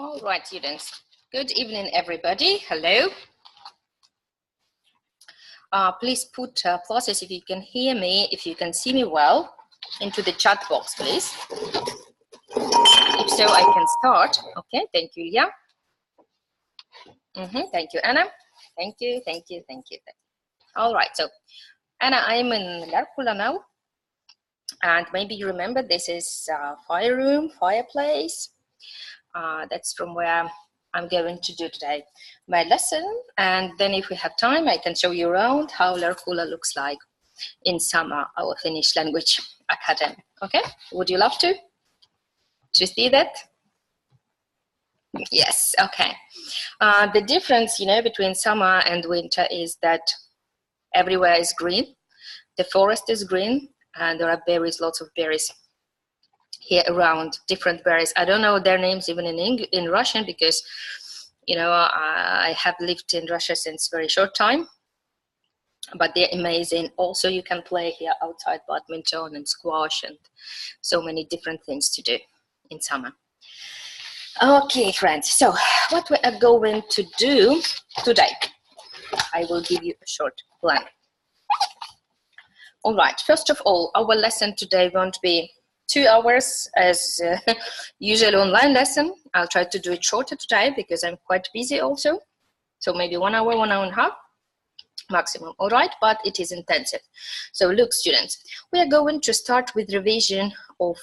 All right, students. Good evening, everybody. Hello. Please put pluses if you can hear me, if you can see me well, into the chat box, please. If so, I can start. Okay, thank you, Ilya. Thank you, Anna. Thank you, thank you, thank you. All right, so Anna, I'm in Larkula now. And maybe you remember this is fire room, fireplace. That's from where I'm going to do today my lesson, and then if we have time I can show you around how Larkula looks like in summer, our Finnish language academy. Okay, would you love to see that? Yes. Okay. The difference, between summer and winter is that everywhere is green, the forest is green, and there are berries, lots of berries here around, different berries. I don't know their names even in Russian because I have lived in Russia since very short time, but they're amazing. Also, you can play here outside badminton and squash and so many different things to do in summer. Okay, friends, so what we are going to do today, I will give you a short plan. All right, first of all, our lesson today won't be 2 hours as usual online lesson. I'll try to do it shorter today because I'm quite busy also. So maybe 1 hour, 1 hour and a half maximum. All right, but it is intensive. So look, students, we are going to start with revision of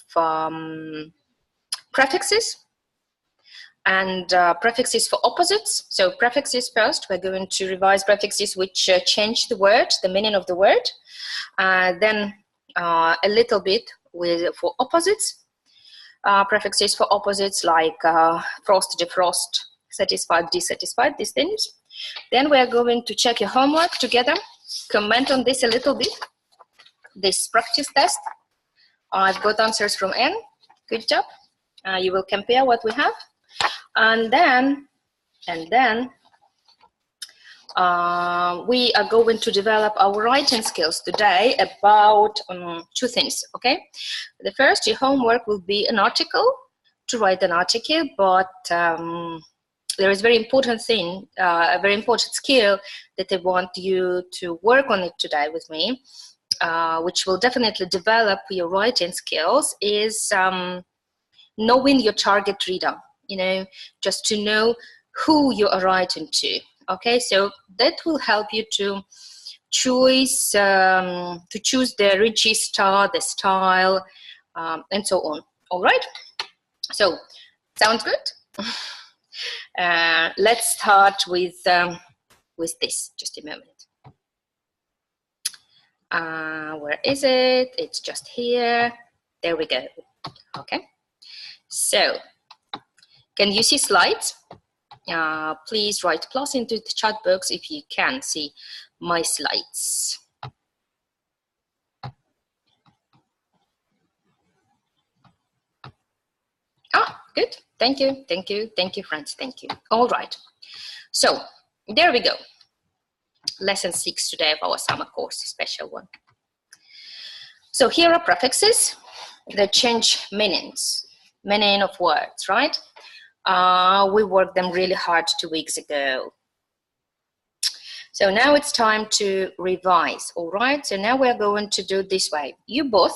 prefixes and prefixes for opposites. So prefixes first, we're going to revise prefixes which change the word, the meaning of the word. Then a little bit for opposites, prefixes for opposites like frost, defrost, satisfied, dissatisfied, these things. Then we are going to check your homework together, comment on this a little bit, this practice test. I've got answers from Anne, good job. You will compare what we have. And then we are going to develop our writing skills today about 2 things, okay? The first, your homework will be an article, to write an article, but there is a very important thing, a very important skill that I want you to work on it today with me, which will definitely develop your writing skills, is knowing your target reader, just to know who you are writing to. Okay, so that will help you to choose the register, the style, and so on. All right. So, sounds good. Let's start with this. Just a moment. Where is it? It's just here. There we go. Okay. So, can you see slides? Please write plus into the chat box if you can see my slides. Good. Thank you, thank you, thank you, friends, thank you. All right. So there we go. Lesson 6 today of our summer course, special one. So here are prefixes that change meaning of words, right? We worked them really hard 2 weeks ago. So now it's time to revise, all right? So now we're going to do it this way. You both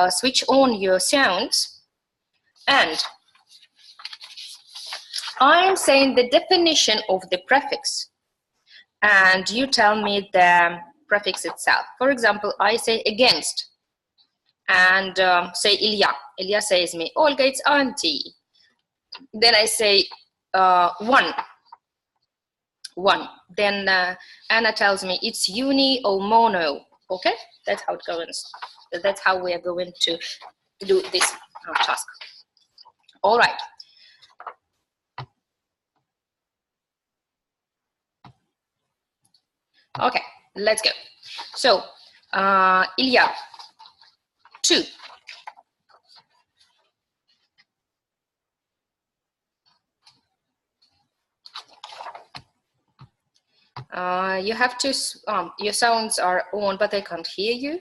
switch on your sounds, and I'm saying the definition of the prefix, and you tell me the prefix itself. For example, I say against, and say Ilya. Ilya says me, Olga, it's auntie. Then I say one. Then Anna tells me it's uni or mono. Okay, that's how it goes. That's how we are going to do this task. All right. Okay, let's go. So, Ilya, 2. You have to, your sounds are on, but I can't hear you.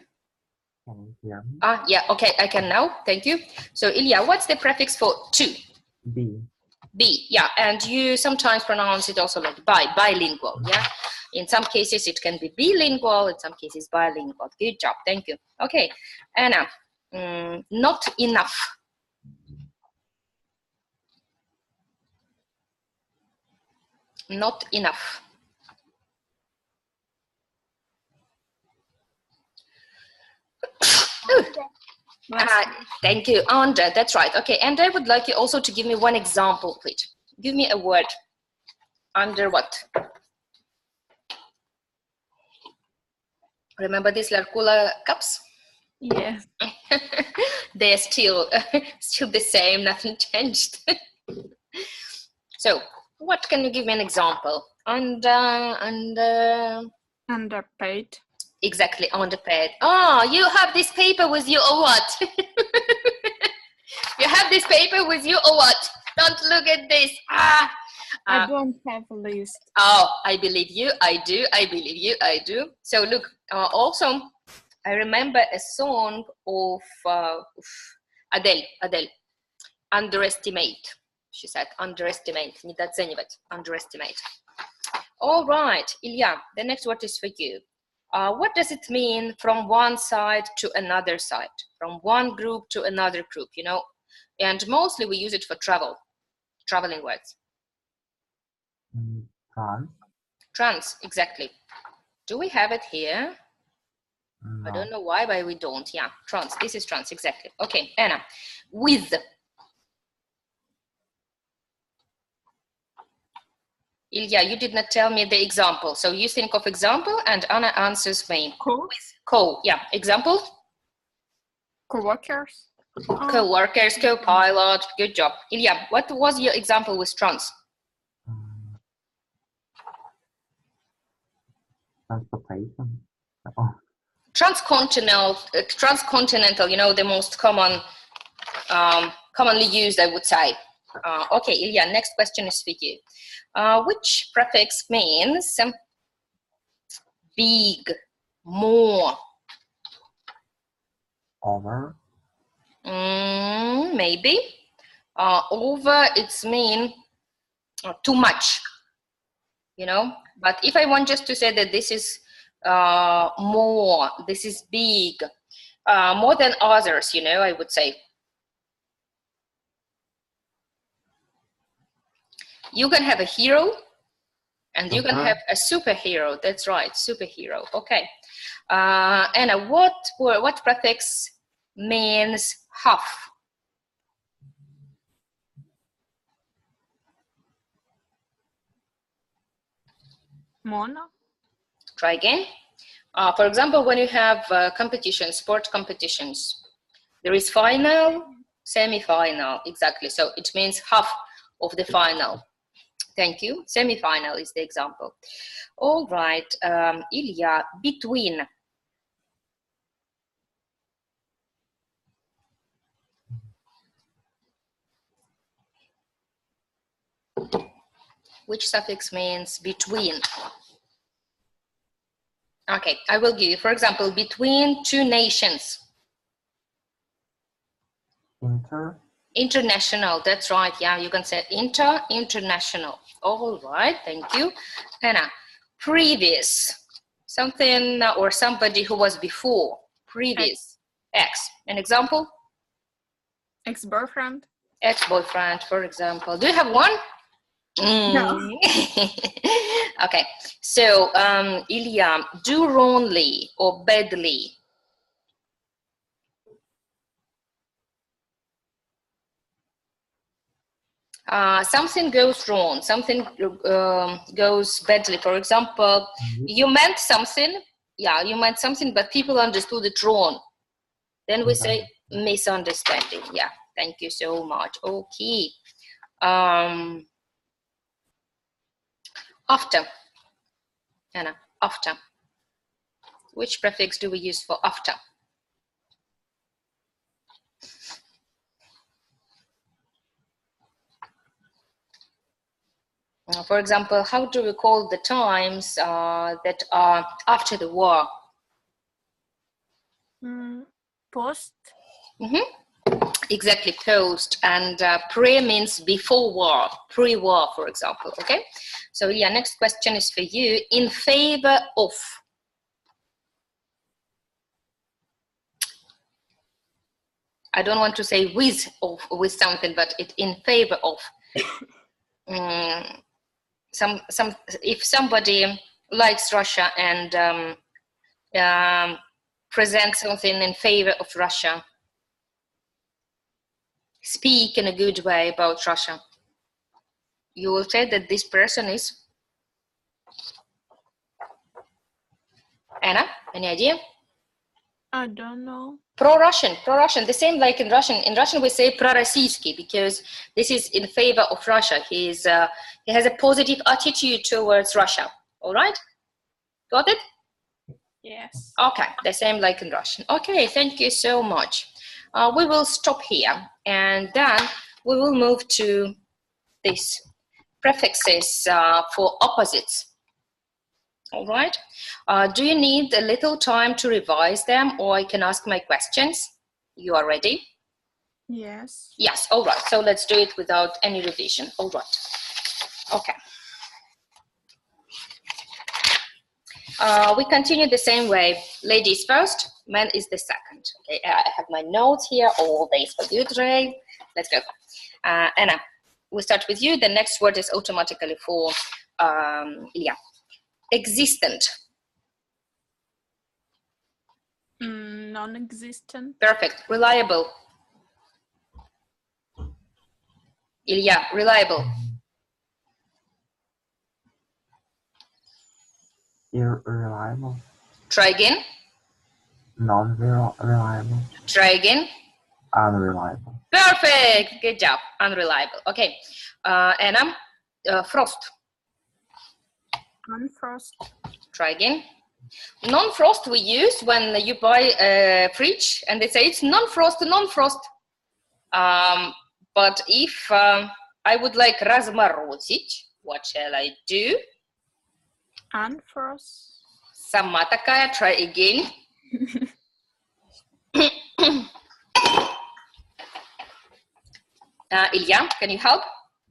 Yeah, okay, I can now, thank you. So Ilya, what's the prefix for 2? B. B, yeah, and you sometimes pronounce it also like bilingual, yeah. In some cases it can be bilingual, in some cases bilingual. Good job, thank you. Okay, Anna, not enough. Not enough. Thank you, under, that's right. Okay, and I would like you also to give me one example, please. Give me a word. Under what? Remember these Larkula cups? Yes. They're still the same, nothing changed. So, what can you give me an example? Underpaid. Exactly, underpaid. Oh, you have this paper with you or what? You have this paper with you or what? Don't look at this. I don't have a list. Oh, I believe you. I do. I believe you. I do. So look, also, I remember a song of Adele. Adele. Underestimate. She said, underestimate. Недооценивать. Underestimate. All right, Ilya, the next word is for you. What does it mean from one side to another side? From one group to another group, you know? And mostly we use it for traveling words. Trans. Trans, exactly. Do we have it here? No. I don't know why, but we don't. Yeah, trans. This is trans, exactly. Okay, Anna. With. Ilya, you did not tell me the example. So you think of example and Anna answers me. Co. Co, yeah. Example? Co-workers. Co-workers, co-pilot. Good job. Ilya, what was your example with trans? Transportation. Oh. Transcontinental, you know, the most common, commonly used, I would say. Okay, Ilya, next question is for you. Which prefix means big, more? Over. Maybe. Over, it's mean too much, you know. But if I want just to say that this is more, this is big, more than others, you know, I would say. You can have a hero and you can have a superhero. That's right, superhero. Okay. Anna, what prefix means half? Mono. Try again. For example, when you have competitions, sport competitions, there is final, semi-final, exactly. So it means half of the final. Thank you. Semi-final is the example. All right, Ilya, between. Which suffix means between? Okay, I will give you, for example, between two nations. International, that's right. Yeah, you can say international. All right, thank you. Anna, previous, something or somebody who was before, previous. Ex. An example? Ex-boyfriend. Ex-boyfriend, for example. Do you have one? No. Okay, so Ilya, do wrongly or badly? Something goes wrong, something goes badly. For example, you meant something, yeah, you meant something, but people understood it wrong. Then we say misunderstanding. Yeah, thank you so much. Okay. After, Anna, after. Which prefix do we use for after? For example, how do we call the times that are after the war? Post. Exactly, post, and pre means before war, pre-war, for example, okay? So yeah, next question is for you. In favor of. I don't want to say with something, but it in favor of. If somebody likes Russia and presents something in favor of Russia, speak in a good way about Russia, you will say that this person is. Anna, any idea? I don't know. Pro-Russian, the same like in Russian. In Russian we say pro-Российский because this is in favor of Russia. He has a positive attitude towards Russia. All right? Got it? Yes. Okay, the same like in Russian. Okay, thank you so much. We will stop here and then we will move to these prefixes for opposites. All right. Do you need a little time to revise them, or I can ask my questions? You are ready? Yes. Yes. All right. So let's do it without any revision. All right. Okay. We continue the same way. Ladies first, men is the second. Okay. I have my notes here. All days for you, Dre. Let's go. Anna, we start with you. The next word is automatically for Ilya. Existent. Non-existent. Perfect. Reliable. Ilya, reliable. Irreliable. Try again. Non-reliable. Try again. Unreliable. Perfect. Good job. Unreliable. Okay. Anna, frost. Unfrost. Try again. Non-frost we use when you buy a fridge and they say it's non-frost, non-frost. But if I would like разморозить, what shall I do? Unfrost. Сама такая. Try again. Ilya, can you help?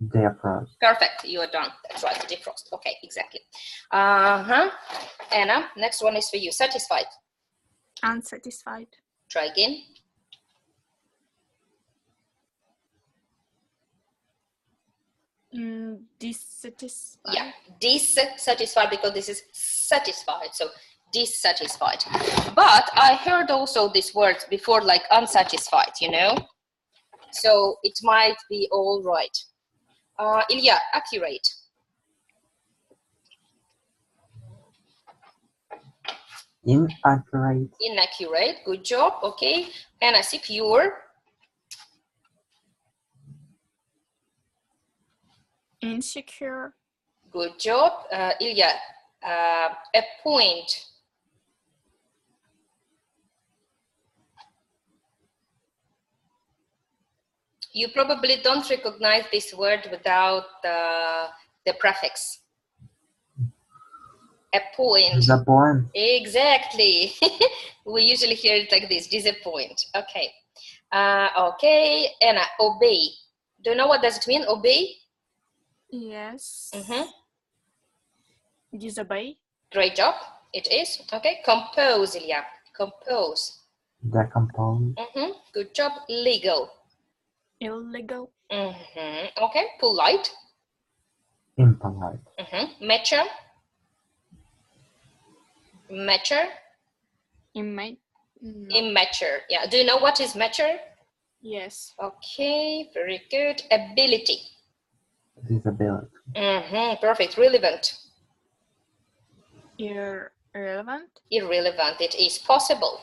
Defrost. Perfect, you are done. That's right, defrost. Okay, exactly. Anna, next one is for you. Satisfied. Unsatisfied. Try again. Dissatisfied. Yeah, dissatisfied because this is satisfied. So dissatisfied. But I heard also this word before, like unsatisfied, you know? So it might be all right. Ilya, accurate. Inaccurate. Inaccurate, good job, okay. Anna, secure. Insecure. Good job. Ilya, appoint. You probably don't recognize this word without the prefix. Appoint. Disappoint. Exactly. We usually hear it like this, disappoint. Okay. Okay, Anna, obey. Do you know what does it mean, obey? Yes. Mm-hmm. Disobey. Great job. It is. Okay. Compose, Ilya. Compose. Decompose. Mm-hmm. Good job. Legal. Illegal. Mm-hmm. Okay. Polite. Impolite. Mm-hmm. Mature. Mature. Immature. Yeah. Do you know what is mature? Yes. Okay. Very good. Ability. Disability. Mm-hmm. Perfect. Relevant. Irrelevant. Irrelevant. It is possible.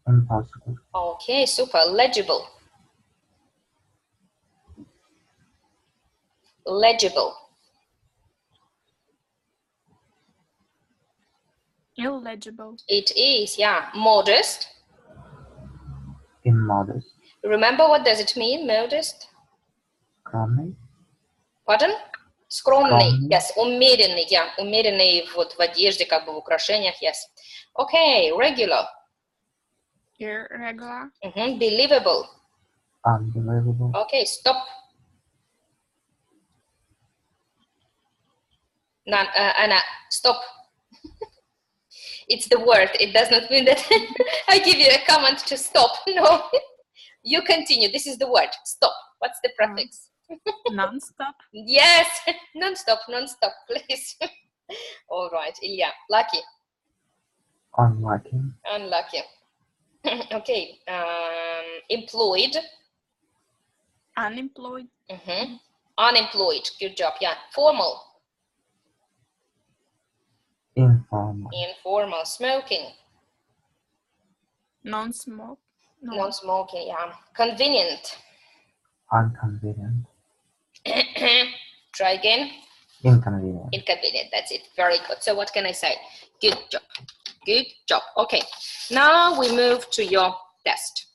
Impossible. Okay. Super. Legible. Legible. Illegible. It is. Yeah. Modest. Immodest. Remember what does it mean? Modest. Scrawny. Pardon? Скромный. Скромный. Yes. Умеренный. Yeah. Умеренный вот в одежде, как бы в украшениях. Yes. Okay. Regular. Irregular. Mm-hmm. Believable. Unbelievable. Okay, stop. Anna, stop. It's the word. It does not mean that I give you a command to stop. No, you continue. This is the word. Stop. What's the prefix? Non-stop. Yes, non-stop, non-stop, please. All right, Ilya. Lucky. Unlucky. Unlucky. Okay. Employed. Unemployed. Unemployed. Good job. Yeah. Formal. Informal. Informal. Smoking. Non-smoke. No. Non-smoking. Yeah. Convenient. Inconvenient. Try again. Inconvenient. Inconvenient. That's it. Very good. So what can I say? Good job. Good job. Okay. Now we move to your test.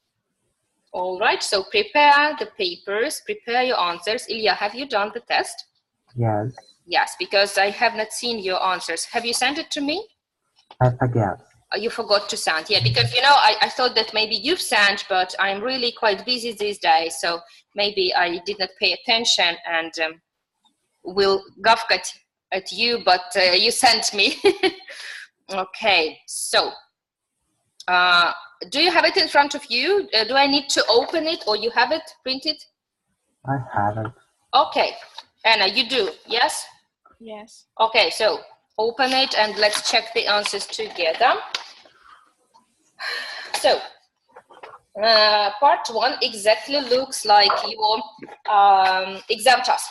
All right. So prepare the papers. Prepare your answers. Ilya, have you done the test? Yes. Yes, because I have not seen your answers. Have you sent it to me? I forget. You forgot to send. Yeah, because you know, I thought that maybe you've sent, but I'm really quite busy these days, so maybe I did not pay attention and will gawk at you, but you sent me. Okay, so do you have it in front of you? Do I need to open it, or you have it printed? I have it. Okay, Anna, you do, yes? Yes. Okay, so open it and let's check the answers together. So, part 1 exactly looks like your exam task.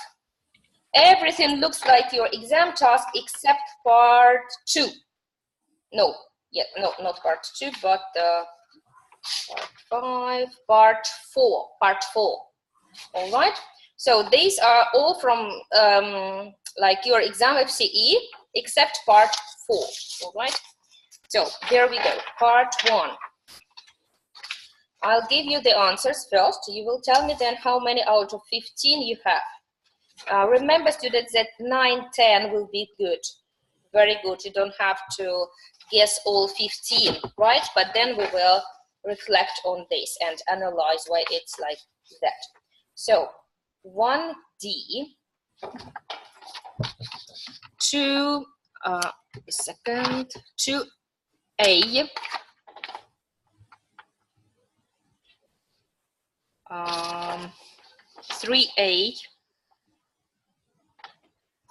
Everything looks like your exam task except part 2. No, yeah, no, not part 2, but part 5, part 4, part 4. All right. So these are all from like your exam FCE except part 4. All right. So here we go. Part 1. I'll give you the answers first. You will tell me then how many out of 15 you have. Remember, students, that 9, 10 will be good. Very good. You don't have to guess all 15, right? But then we will reflect on this and analyze why it's like that. So 1D, 2, a second, 2A, 3A,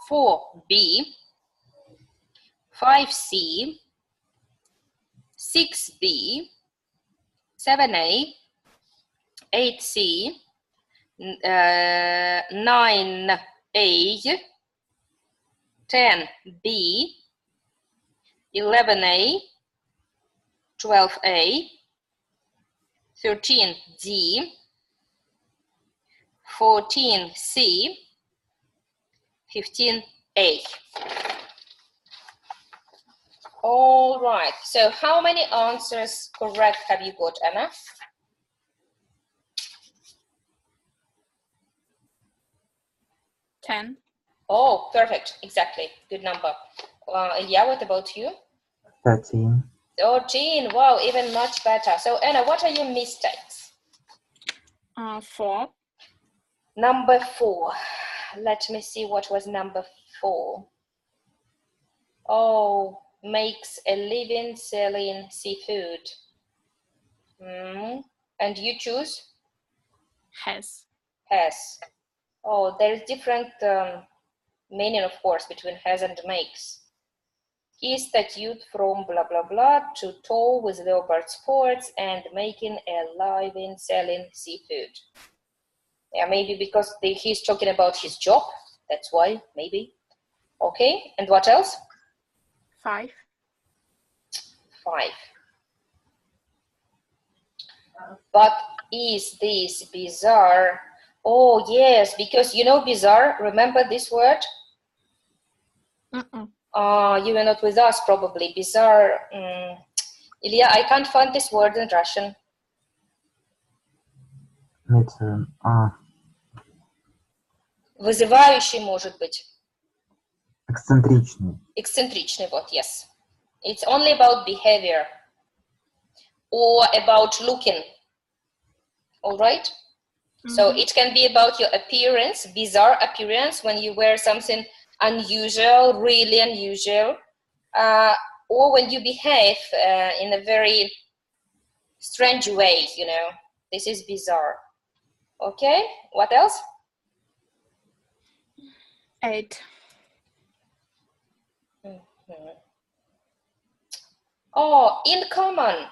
4B, 5C, 6B, 7A, 8C, 9A, 10B, 11A, 12A, 13D, 14C, 15A. All right, so how many answers correct have you got, Anna? Ten. Oh, perfect, exactly, good number. Yeah, what about you? 13. 13, wow, even much better. So Anna, what are your mistakes? 4. Number 4. Let me see what was number 4. Oh, makes a living selling seafood. And you choose? Has. Has. Oh, there is different meaning, of course, between has and makes. He statute from blah, blah, blah to tow with Leopard Sports and making a living selling seafood. Yeah, maybe because he's talking about his job. That's why, maybe. Okay, and what else? 5. 5. But is this bizarre? Oh, yes, because you know bizarre, remember this word? You were not with us, probably. Bizarre. Ilya, I can't find this word in Russian. It's Вызывающий, может быть. Эксцентричный. Эксцентричный, вот, yes. It's only about behavior or about looking. All right? So it can be about your appearance, bizarre appearance, when you wear something unusual, really unusual, or when you behave in a very strange way, you know. This is bizarre. Okay, what else? 8. Oh, in common.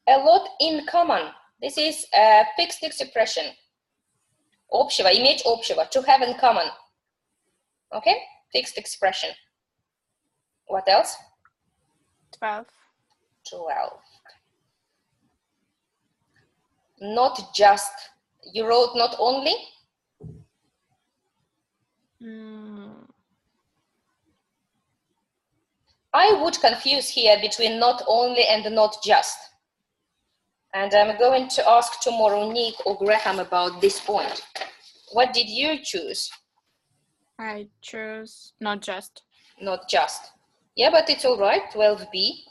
A lot in common. This is a fixed expression. Общего, иметь общего, to have in common. Okay, fixed expression. What else? 12. 12. Not just. You wrote not only? I would confuse here between not only and not just. And I'm going to ask tomorrow Nick or Graham about this point. What did you choose? I chose not just. Not just. Yeah, but it's all right. 12B.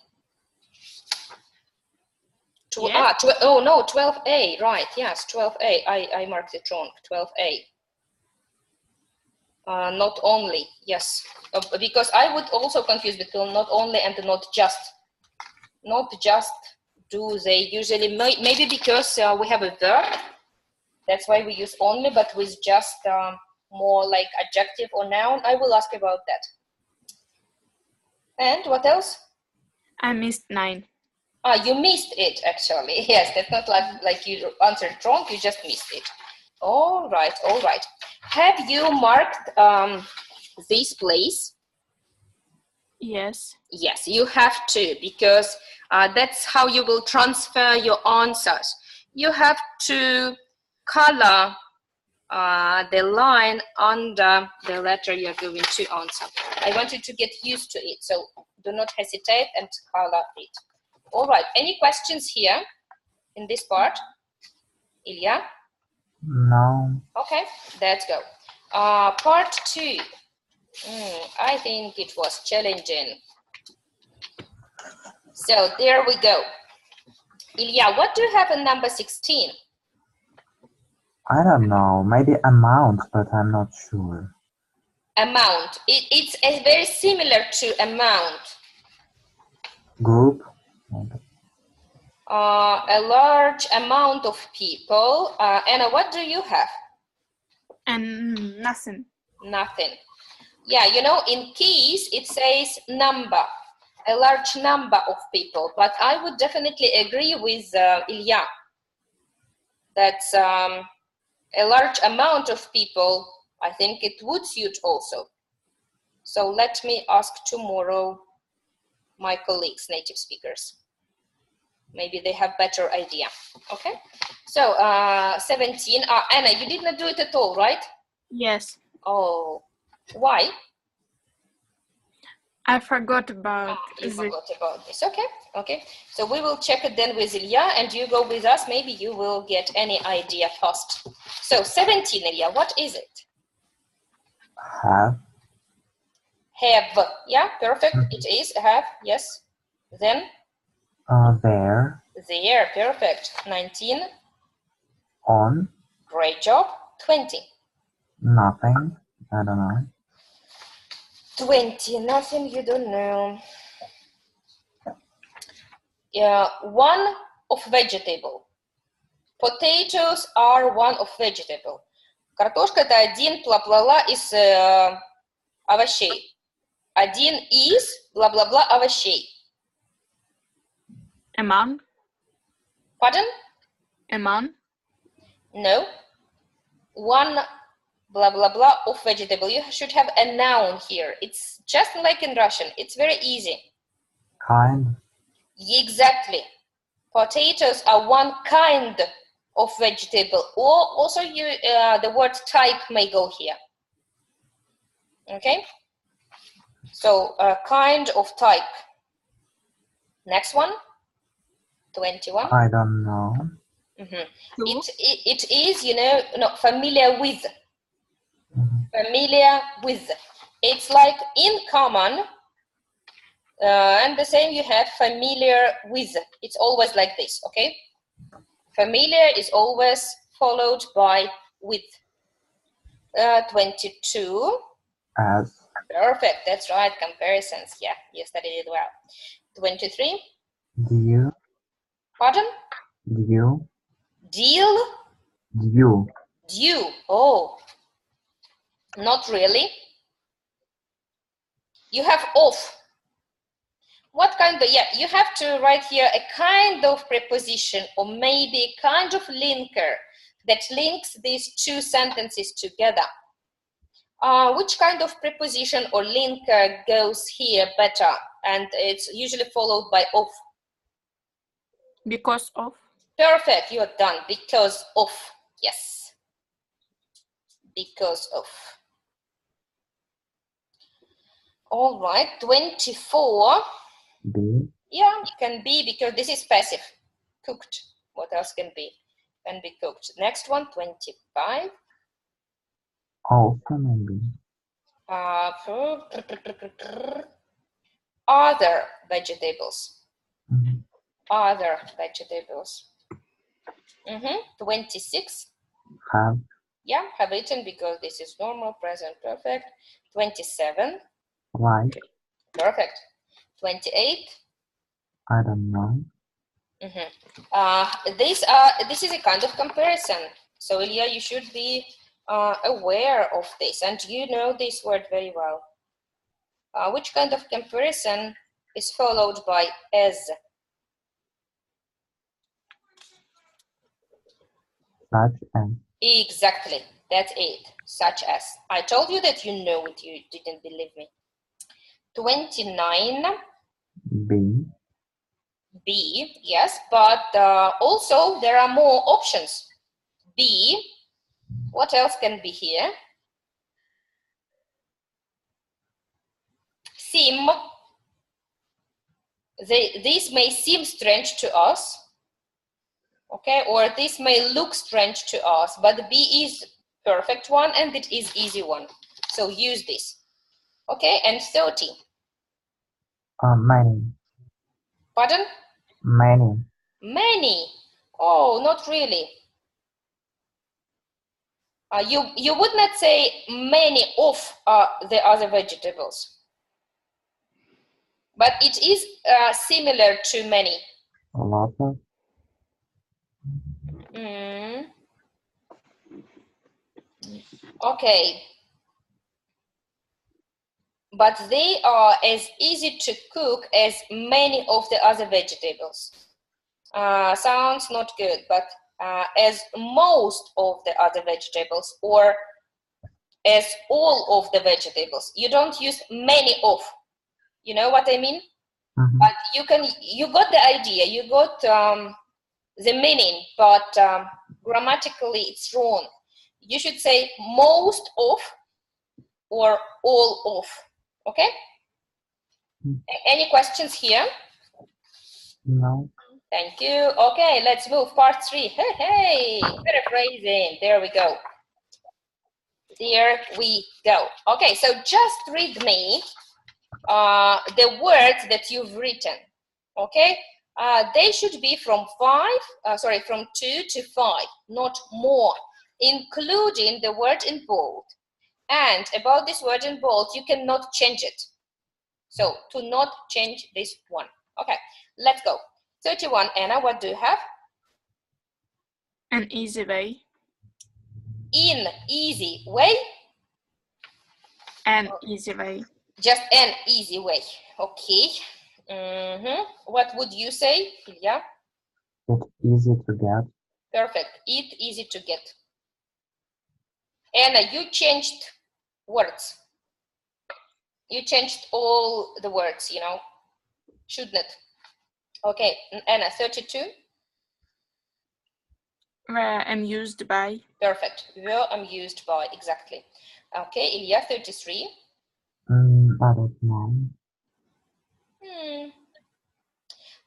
Yes. Oh no, 12A. Right. Yes, 12A. I marked it wrong. 12A. Not only. Yes, because I would also confuse between not only and not just. Not just do they usually, maybe because we have a verb. That's why we use only, but with just more like adjective or noun. I will ask about that. And what else? I missed 9. You missed it, actually. Yes, that's not like you answered wrong, you just missed it. All right, all right. Have you marked this place? Yes. Yes, you have to, because that's how you will transfer your answers. You have to color the line under the letter you're going to answer. I want you to get used to it, so do not hesitate and color it. All right, any questions here in this part? Ilya? No. Okay, let's go. Part 2. I think it was challenging. So there we go. Ilya, what do you have in number 16? I don't know. Maybe amount, but I'm not sure. Amount. It's very similar to amount. Group? A large amount of people. Anna, what do you have? And nothing. Nothing. Yeah, you know, in keys, it says number, a large number of people. But I would definitely agree with Ilya that a large amount of people, I think it would suit also. So let me ask tomorrow my colleagues, native speakers. Maybe they have better idea. Okay, so 17. Anna, you did not do it at all, right? Yes. Oh, why? I forgot about You forgot about this. Okay, okay. So we will check it then with Ilya, and you go with us. Maybe you will get any idea fast. So 17, Ilya, what is it? Have. Have. Yeah, perfect. It is have. Yes. Then? There. There. Perfect. 19. On. Great job. 20. Nothing. I don't know. 20. Nothing you don't know. One of vegetable. Potatoes are one of vegetable. Картошка — это один бла-бла-бла из овощей. Один из бла-бла-бла овощей. Among. Pardon? Among. No. One blah blah blah of vegetable. You should have a noun here. It's just like in Russian. It's very easy. Kind. Exactly. Potatoes are one kind of vegetable. Or also the word type may go here. Okay. So a kind of type. Next one. 21. I don't know. It is, you know, not familiar with. Familiar with. It's like in common, and the same you have familiar with. It's always like this, okay? Familiar is always followed by with. 22. As. Perfect, that's right, comparisons. Yeah, you studied it well. 23. Deal. Pardon? Deal. Deal? Due. Due. Oh, not really. You have off. What kind of, yeah, you have to write here a kind of preposition or maybe a kind of linker that links these two sentences together. Which kind of preposition or linker goes here better? And it's usually followed by of. Because of. Perfect, you're done. Because of. Yes. Because of. All right, 24. Be. Yeah, it can be because this is passive. Cooked. What else can be? Can be cooked. Next one, 25. Also maybe. Other vegetables. Mhm. Other vegetables. 26. Have. Yeah, have eaten because this is normal, present perfect. 27. Like. Perfect. 28. I don't know. This is a kind of comparison. So Ilya, you should be aware of this, and you know this word very well. Which kind of comparison is followed by as? Such as. Exactly, that's it. Such as. I told you that you know it, you didn't believe me. 29. Be. B, yes, but also there are more options. B, what else can be here? Seem. This may seem strange to us, okay, or this may look strange to us, but the B is perfect one and it is easy one. So use this. Okay, and 30. Many. Pardon? Many. Many. Oh, not really. You would not say many of the other vegetables, but it is similar to many. A lot of. Okay. But they are as easy to cook as many of the other vegetables. Sounds not good, but as most of the other vegetables or as all of the vegetables. You don't use many of. You know what I mean? But you got the idea, you got the meaning, but grammatically it's wrong. You should say most of or all of. Okay? Any questions here? No. Thank you. Okay, let's move. Part 3. Hey, paraphrasing. There we go. There we go. Okay, so just read me the words that you've written. Okay? They should be from 2 to 5, not more, including the word in bold. And about this word in bold, you cannot change it. So, to not change this one. Okay, let's go. 31, Anna, what do you have? An easy way. In easy way? An easy way. Just an easy way. Okay. What would you say, Ilya? It's easy to get. Perfect. It easy to get. Anna, you changed words. You changed all the words, you know. Shouldn't. Okay, Anna, 32. Were amused by. Perfect. Were amused by, exactly. Okay, Ilya, 33. I don't know.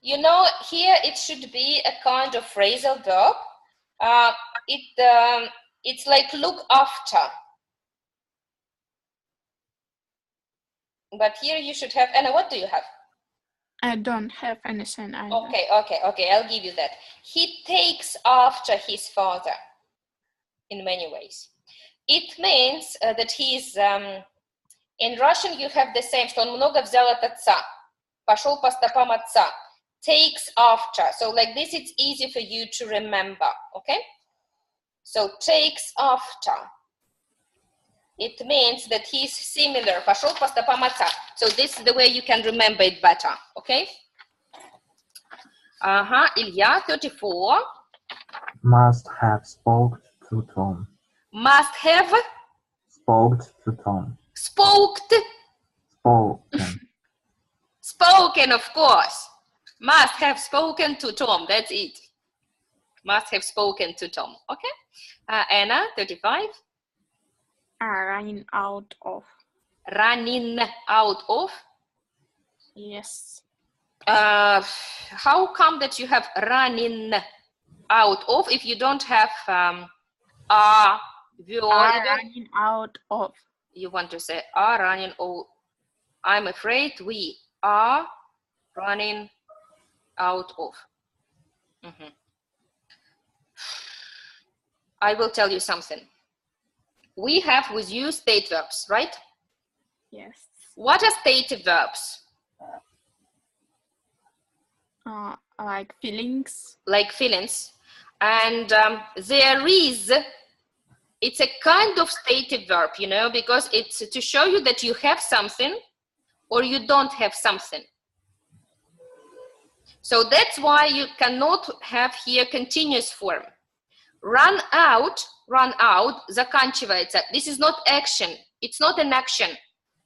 You know, here it should be a kind of phrasal verb. It's like look after. But here you should have, Anna, what do you have? I don't have anything either. Okay, I'll give you that. He takes after his father. in many ways. It means that he's, in Russian you have the same, что он много взял от отца, пошел по стопам отца, takes after. So like this, it's easy for you to remember, okay? So takes after. It means that he's similar, пошел по стопам отца. So this is the way you can remember it better, okay? Ilya, 34. Must have spoke to Tom. Must have Spoke to Tom. spoked. Spoken. Spoken, of course. Must have spoken to Tom. That's it. Must have spoken to Tom. Okay. Anna, 35. Running out of. Running out of. Yes. How come that you have running out of if you don't have are Running out of. You want to say are running out. I'm afraid we are running out of. I will tell you something. We have with you state verbs, right? Yes. What are state verbs? Like feelings. Like feelings. And there is, it's a kind of stative verb, you know, because it's to show you that you have something or you don't have something. So that's why you cannot have here continuous form. Run out, заканчивается. This is not action. It's not an action.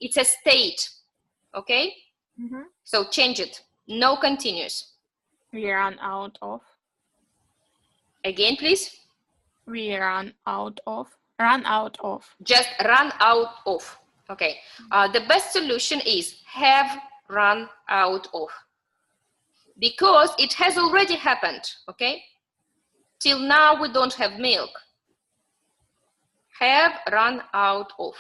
It's a state. Okay? So change it. No continuous. We run out of. Again, please. We run out of. Run out of. Just run out of. Okay. The best solution is have run out of. Because it has already happened. Okay? Till now we don't have milk. Have run out of.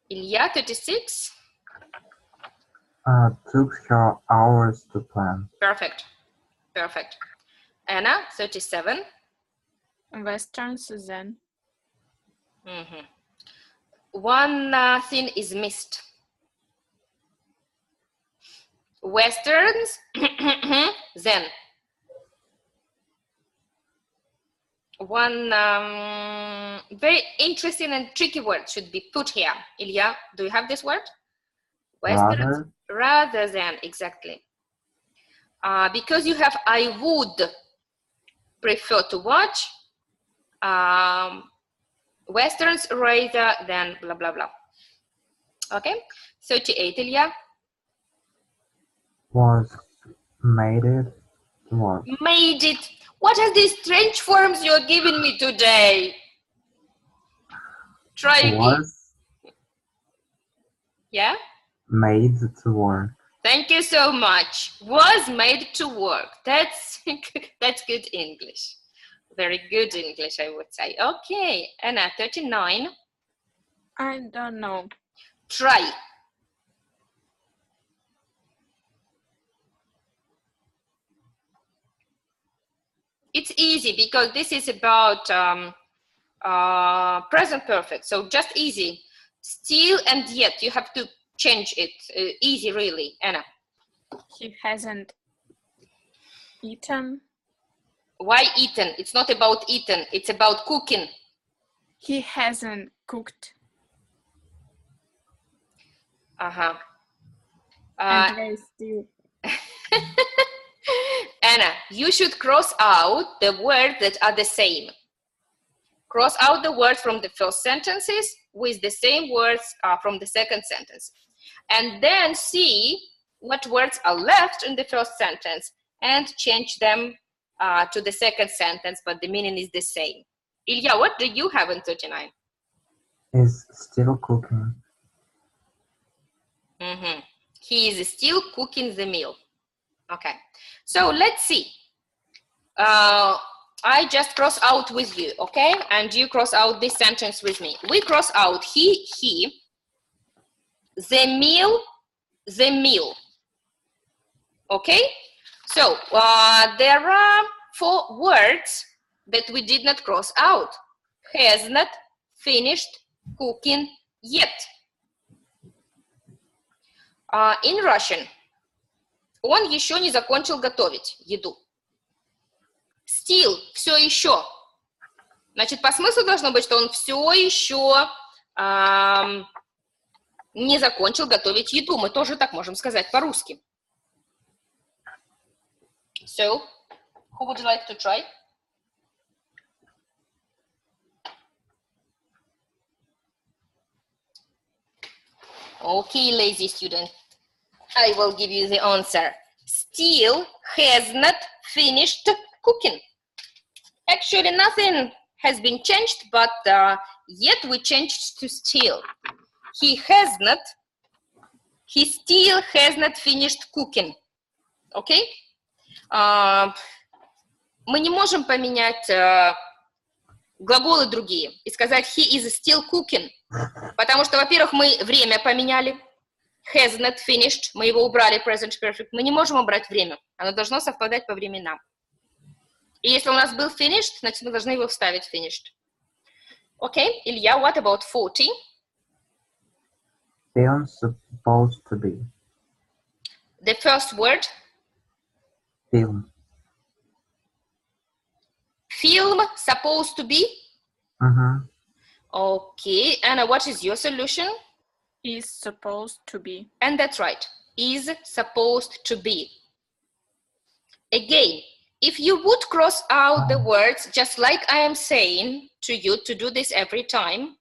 Ilya, 36. Took her hours to plan. Perfect. Perfect. Anna, 37. Westerns then. One thing is missed. Westerns, then. One very interesting and tricky word should be put here. Ilya, do you have this word? Westerns, rather than, exactly. Because you have I would prefer to watch. Westerns rather than blah, blah, blah. Okay, 38, Ilya. Was made it to work. Made it. What are these strange forms you're giving me today? Try again. Was Yeah? made to work. Thank you so much. Was made to work. That's good English. Very good English, I would say. Okay, Anna, 39. I don't know. Try. It's easy because this is about present perfect. So just easy. Still and yet. You have to change it. Easy, really. Anna. He hasn't eaten. Why eaten? It's not about eaten. It's about cooking. He hasn't cooked. And they still. Anna, you should cross out the words that are the same. Cross out the words from the first sentences with the same words from the second sentence. And then see what words are left in the first sentence and change them to the second sentence, but the meaning is the same. Ilya, what do you have in 39? Is still cooking. He is still cooking the meal. Okay, so let's see. I just cross out with you, okay? And you cross out this sentence with me. We cross out he, the meal. Okay? So there are 4 words that we did not cross out. Has not finished cooking yet. In Russian, он еще не закончил готовить еду. Still, все еще. Значит, по смыслу должно быть, что он все еще не закончил готовить еду. Мы тоже так можем сказать по-русски. So, who would like to try? Okay, lazy student. I will give you the answer. Still has not finished cooking. Actually, nothing has been changed, but yet we changed to still. He still has not finished cooking. Okay? Мы не можем поменять глаголы другие и сказать he is still cooking, потому что, во-первых, мы время поменяли. Has not finished, мы его убрали, present perfect. Мы не можем убрать время, оно должно совпадать по временам. И если у нас был finished, значит, мы должны его вставить finished. Okay, Илья, what about 40? Film supposed to be. The first word? Film. Film supposed to be? Okay, Anna, what is your solution? Is supposed to be. And that's right, is supposed to be. Again, if you would cross out the words, just like I am saying to you to do this every time,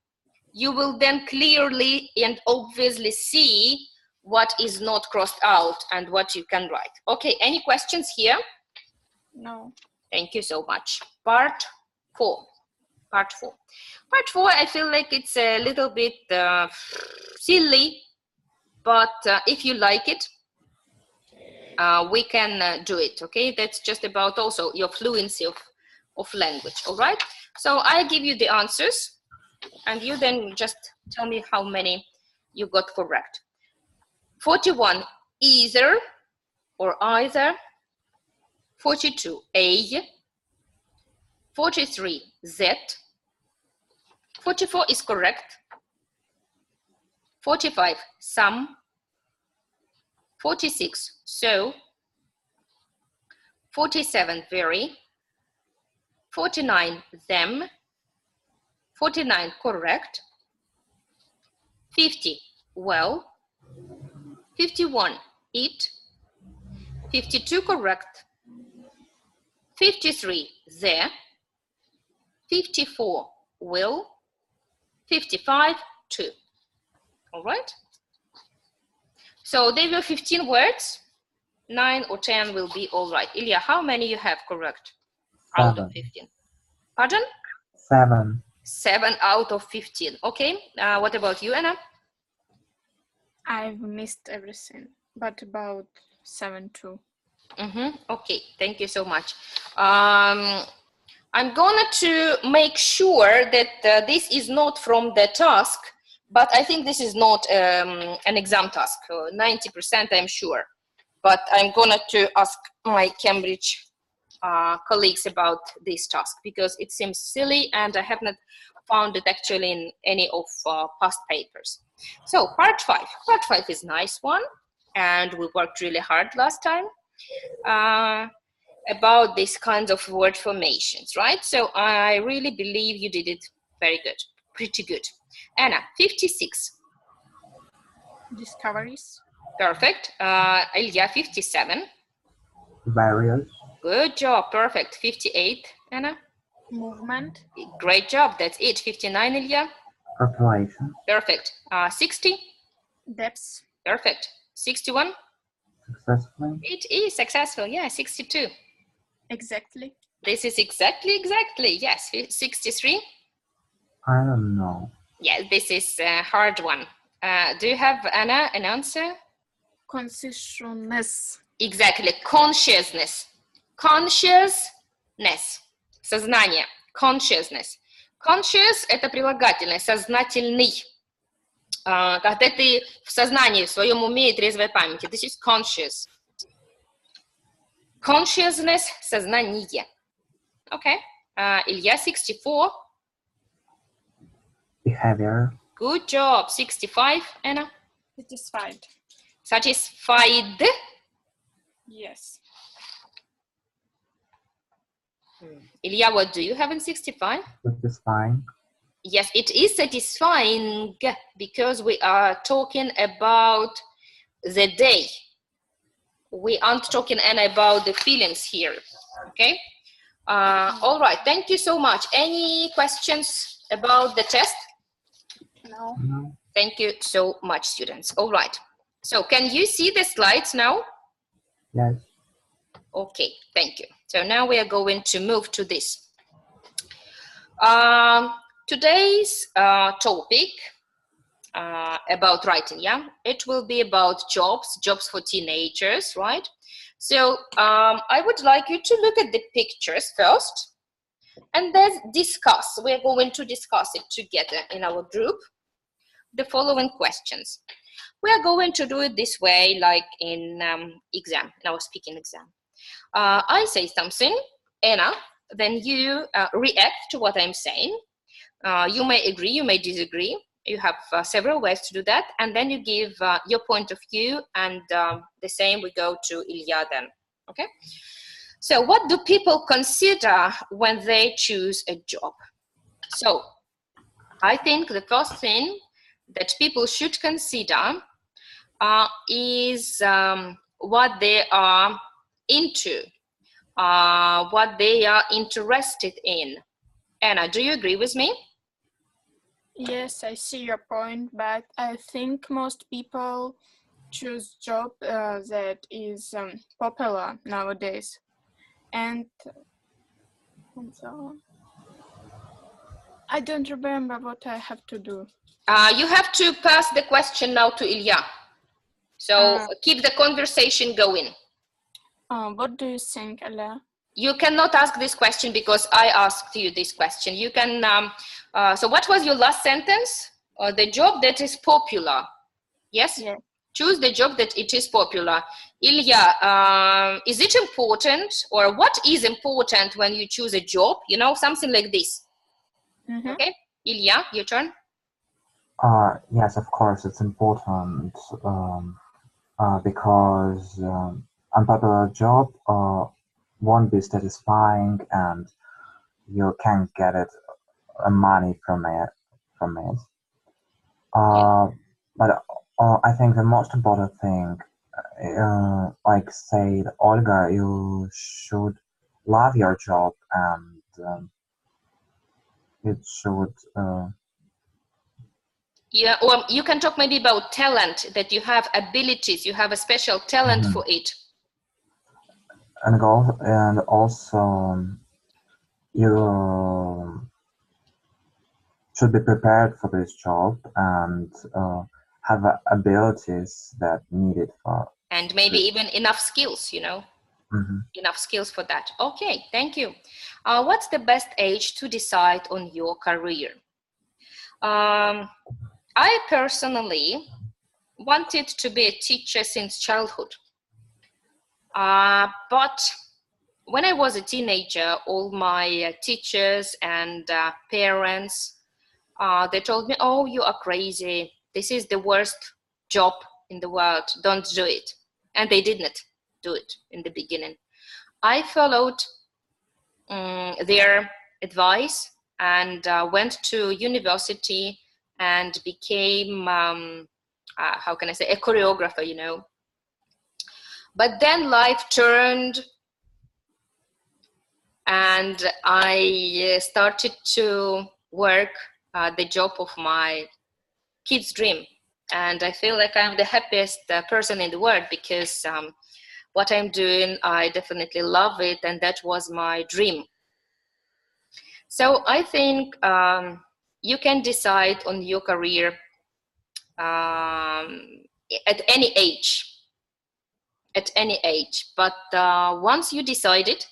you will then clearly and obviously see what is not crossed out and what you can write. Okay, any questions here? No. Thank you so much. Part 4. Part 4. Part 4, I feel like it's a little bit silly, but if you like it, we can do it, okay? That's just about also your fluency of language, all right? So I give you the answers, and you then just tell me how many you got correct. 41, either or either. 42, a. 43, z. 44 is correct. 45, some. 46, so. 47, very. 49, them. 49, correct. 50, well. 51, it. 52, correct. 53, there. 54, will. 55, to. All right? So there were 15 words. 9 or 10 will be all right. Ilya, how many you have correct out of 15? Pardon? 7. 7 out of 15. Okay. What about you, Anna? I've missed everything, but about 7 too. Okay. Thank you so much. I'm going to make sure that this is not from the task, but I think this is not an exam task. 90% I'm sure. But I'm going to ask my Cambridge colleagues about this task because it seems silly and I have not found it actually in any of past papers. So part 5. Part 5 is a nice one and we worked really hard last time about these kinds of word formations, right? So I really believe you did it very good, pretty good. Anna, 56. Discoveries. Perfect. Ilya, 57. Various. Good job. Perfect. 58. Anna. Movement. Great job. That's it. 59. Ilya. Population. Perfect. 60. Depths. Perfect. 61. Successfully. It is successful. Yeah. 62. Exactly. This is exactly. Yes. 63. I don't know. Yeah. This is a hard one. Do you have, Anna, an answer? Consciousness. Exactly. Consciousness. Consciousness. Сознание. Consciousness. Conscious – это прилагательное, сознательный. Когда ты в сознании, в своем уме и трезвой памяти. This is conscious. Consciousness – сознание. Okay. Ilya, 64. Behavior. Good job. 65, Anna. Satisfied. Satisfied. Yes. Ilya, what do you have in 65? Satisfying. Yes, it is satisfying because we are talking about the day. We aren't talking about the feelings here. Okay. All right. Thank you so much. Any questions about the test? No. No. Thank you so much, students. All right. So can you see the slides now? Yes. Okay, thank you. So now we are going to move to this. Today's topic about writing, yeah? It will be about jobs for teenagers, right? So I would like you to look at the pictures first and then discuss. We're going to discuss it together in our group. The following questions. We are going to do it this way, like in exam, in our speaking exam. I say something, Anna, then you react to what I'm saying. You may agree, you may disagree. You have several ways to do that. And then you give your point of view, and the same we go to Ilya then, okay? So what do people consider when they choose a job? So I think the first thing that people should consider is what they are into, what they are interested in. Anna, do you agree with me? Yes, I see your point, but I think most people choose job that is popular nowadays, and so I don't remember what I have to do. You have to pass the question now to Ilya. So keep the conversation going. What do you think, Ilya? You cannot ask this question because I asked you this question. You can, so what was your last sentence? The job that is popular. Yes? Yeah. Choose the job that it is popular. Ilya, is it important, or what is important when you choose a job? You know, something like this. Mm-hmm. Okay, Ilya, your turn. Yes, of course, it's important because unpopular job won't be satisfying, and you can't get it money from it. But I think the most important thing, like said Olga, you should love your job, and it should. Yeah, or you can talk maybe about talent, that you have abilities, you have a special talent for it. And also you should be prepared for this job and have abilities that needed for. And maybe even enough skills, you know, enough skills for that. Okay, thank you. What's the best age to decide on your career? I personally wanted to be a teacher since childhood. But when I was a teenager, all my teachers and parents, they told me, oh, you are crazy. This is the worst job in the world. Don't do it. And they didn't do it in the beginning. I followed their advice and went to university and became, how can I say, a choreographer, you know. But then life turned and I started to work the job of my kid's dream. And I feel like I'm the happiest person in the world because what I'm doing, I definitely love it, and that was my dream. So I think you can decide on your career at any age, but once you decide it,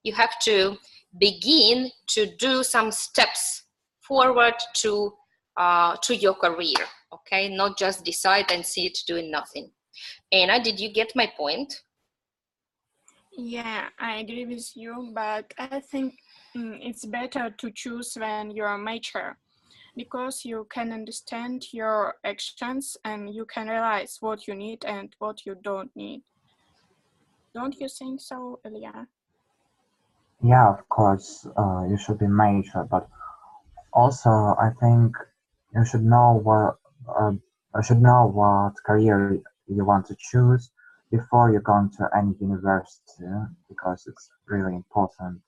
you have to begin to do some steps forward to your career, okay? Not just decide and sit doing nothing. Anna, did you get my point? Yeah, I agree with you, but I think it's better to choose when you're mature because you can understand your actions and you can realize what you need and what you don't need. Don't you think so, Ilya? Yeah, of course, you should be mature, but also I think you should know what career you want to choose before you go into any university because it's really important.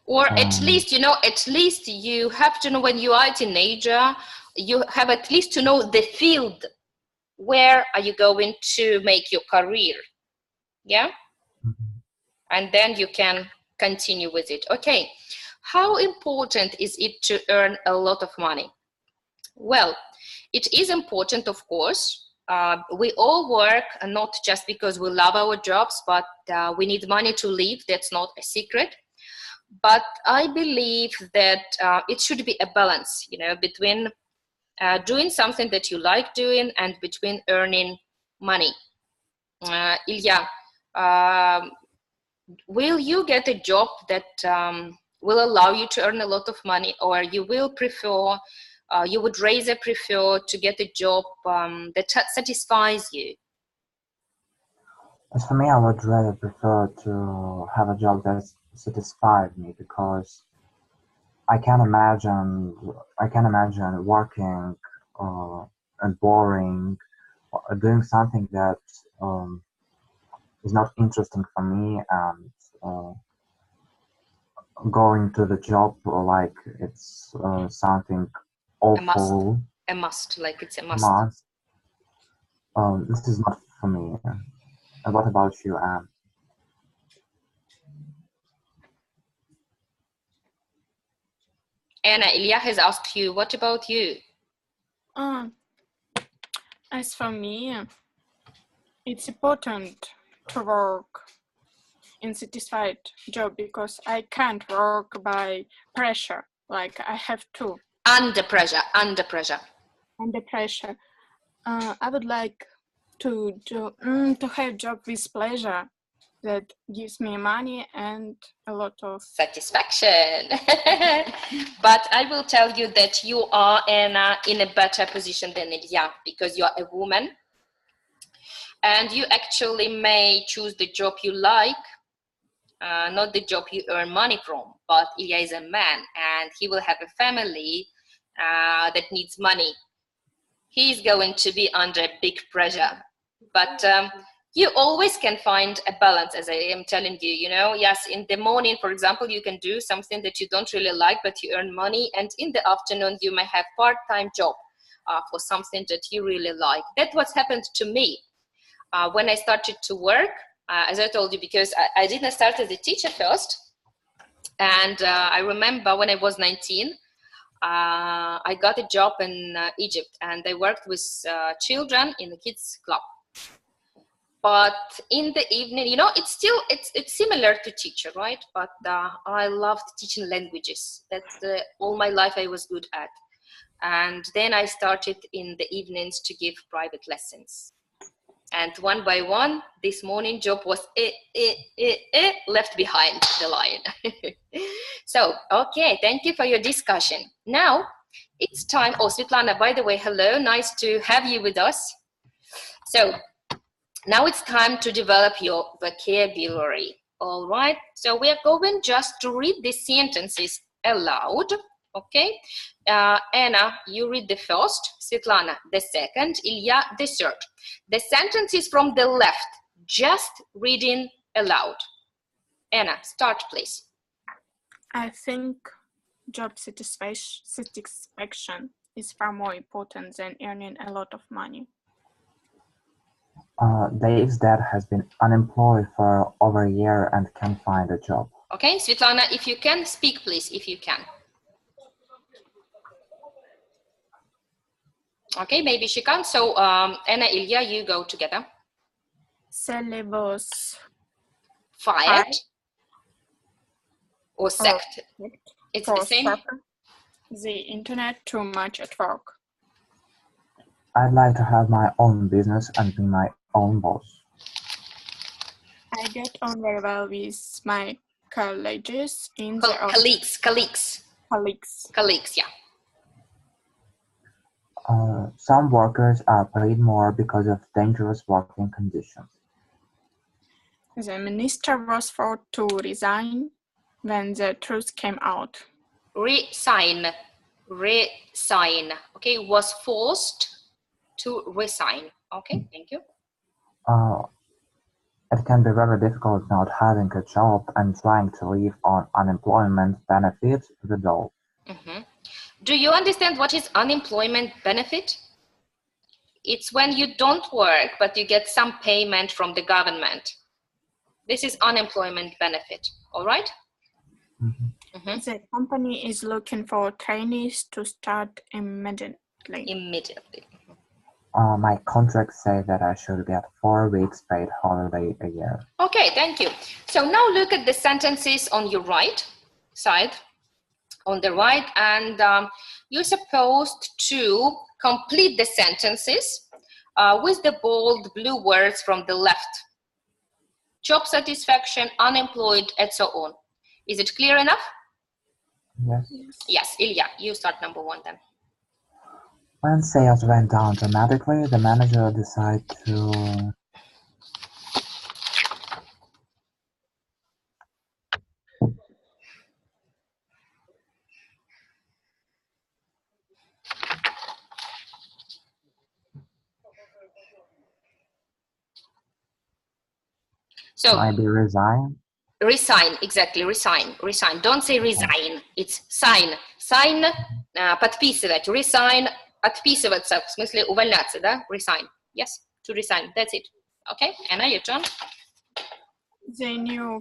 Or Um, at least you have to know when you are a teenager, you have at least to know the field where are you going to make your career. Yeah. mhm. And then you can continue with it. Okay, how important is it to earn a lot of money? Well, it is important, of course. We all work not just because we love our jobs, but we need money to live. That's not a secret. But I believe that it should be a balance, between doing something that you like doing and between earning money. Ilya, um, will you get a job that will allow you to earn a lot of money, or you would rather prefer to get a job that satisfies you? As for me, I would rather prefer to have a job that satisfies me because I can imagine working and boring, doing something that um, is not interesting for me, and uh, going to the job like it's something A must, awful. like it's a must. Must. This is not for me. What about you, Anne? Anna, Ilya has asked you, what about you? As for me, it's important to work in satisfied job because I can't work by pressure. Like I have to. Under pressure. Under pressure. I would like to have job with pleasure that gives me money and a lot of satisfaction. But I will tell you that you are Anna in a better position than Ilya because you are a woman and you actually may choose the job you like, not the job you earn money from. But Ilya is a man and he will have a family that needs money. He's going to be under big pressure. But you always can find a balance, as I am telling you, yes, in the morning, for example, you can do something that you don't really like, but you earn money. And in the afternoon, you may have part-time job for something that you really like. That's what's happened to me when I started to work, as I told you, because I didn't start as a teacher first. And I remember when I was 19, I got a job in Egypt, and I worked with children in the kids club. But in the evening, it's similar to teacher, right? But I loved teaching languages. That's all my life I was good at. And then I started in the evenings to give private lessons. And one by one, this morning job was left behind the line. So, okay, thank you for your discussion. Now, it's time. Oh, Svetlana, by the way, hello. Nice to have you with us. So, now it's time to develop your vocabulary. All right. So, we are going just to read the sentences aloud. Okay. Anna, you read the first, Svetlana the second, Ilya the third. The sentence is from the left, just reading aloud. Anna, start please. I think job satisfaction is far more important than earning a lot of money. Dave's dad has been unemployed for over a year and can't find a job. Okay, Svetlana, if you can, speak please, if you can. Okay, maybe she can't. So, Anna, Ilya, you go together. Sally was fired or sacked. It's the same. The internet too much at work. I'd like to have my own business and be my own boss. I get on very well with my colleagues in the colleagues, yeah. Some workers are paid more because of dangerous working conditions. The minister was forced to resign when the truth came out. Resign, okay, was forced to resign. Okay, thank you. It can be very difficult not having a job and trying to live on unemployment benefit without. Do you understand what is unemployment benefit? It's when you don't work, but you get some payment from the government. This is unemployment benefit, all right? The company is looking for trainees to start immediately. My contract says that I should get 4 weeks paid holiday a year. Okay, thank you. So now look at the sentences on your right side, on the right, and you're supposed to complete the sentences with the bold blue words from the left. Job satisfaction, unemployed, and so on. Is it clear enough? Yes. Yes, Ilya, you start number 1 then. When sales went down dramatically, the manager decided to maybe resign. Resign, exactly, resign. Don't say resign, it's sign. Sign, подписывать, resign, отписываться, в смысле увольняться, да? Resign, yes, to resign, that's it. Okay, Anna, your turn. The new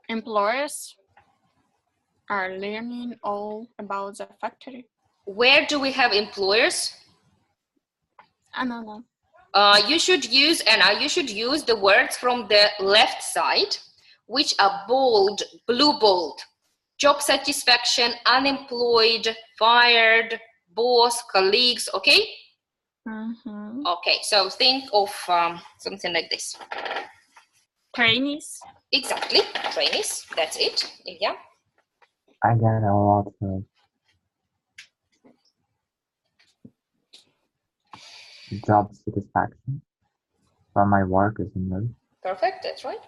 employers are learning all about the factory. Where do we have employers? No. You should use, Anna, you should use the words from the left side, which are bold, blue bold. Job satisfaction, unemployed, fired, boss, colleagues, okay? Okay, so think of something like this. Trainees. Exactly, trainees, that's it. Yeah. I get a lot of job satisfaction from my work as a nurse. Perfect, that's right.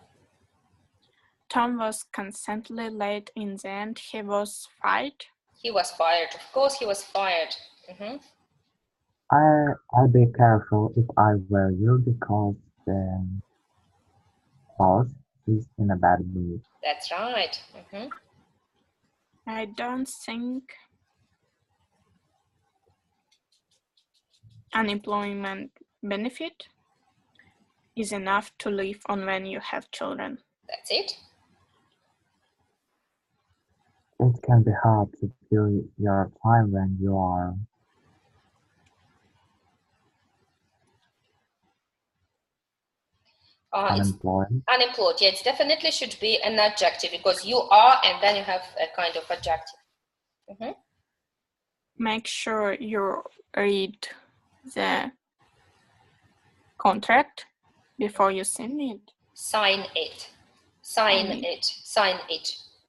Tom was constantly late. In the end, he was fired. He was fired, of course he was fired. I'd be careful if I were you because the boss is in a bad mood. That's right. I don't think unemployment benefit is enough to live on when you have children. That's it. It can be hard to fill your time when you are unemployed. Unemployed, yeah, it definitely should be an adjective because you are and then you have a kind of adjective. Make sure you read the contract before you sign it. Sign it.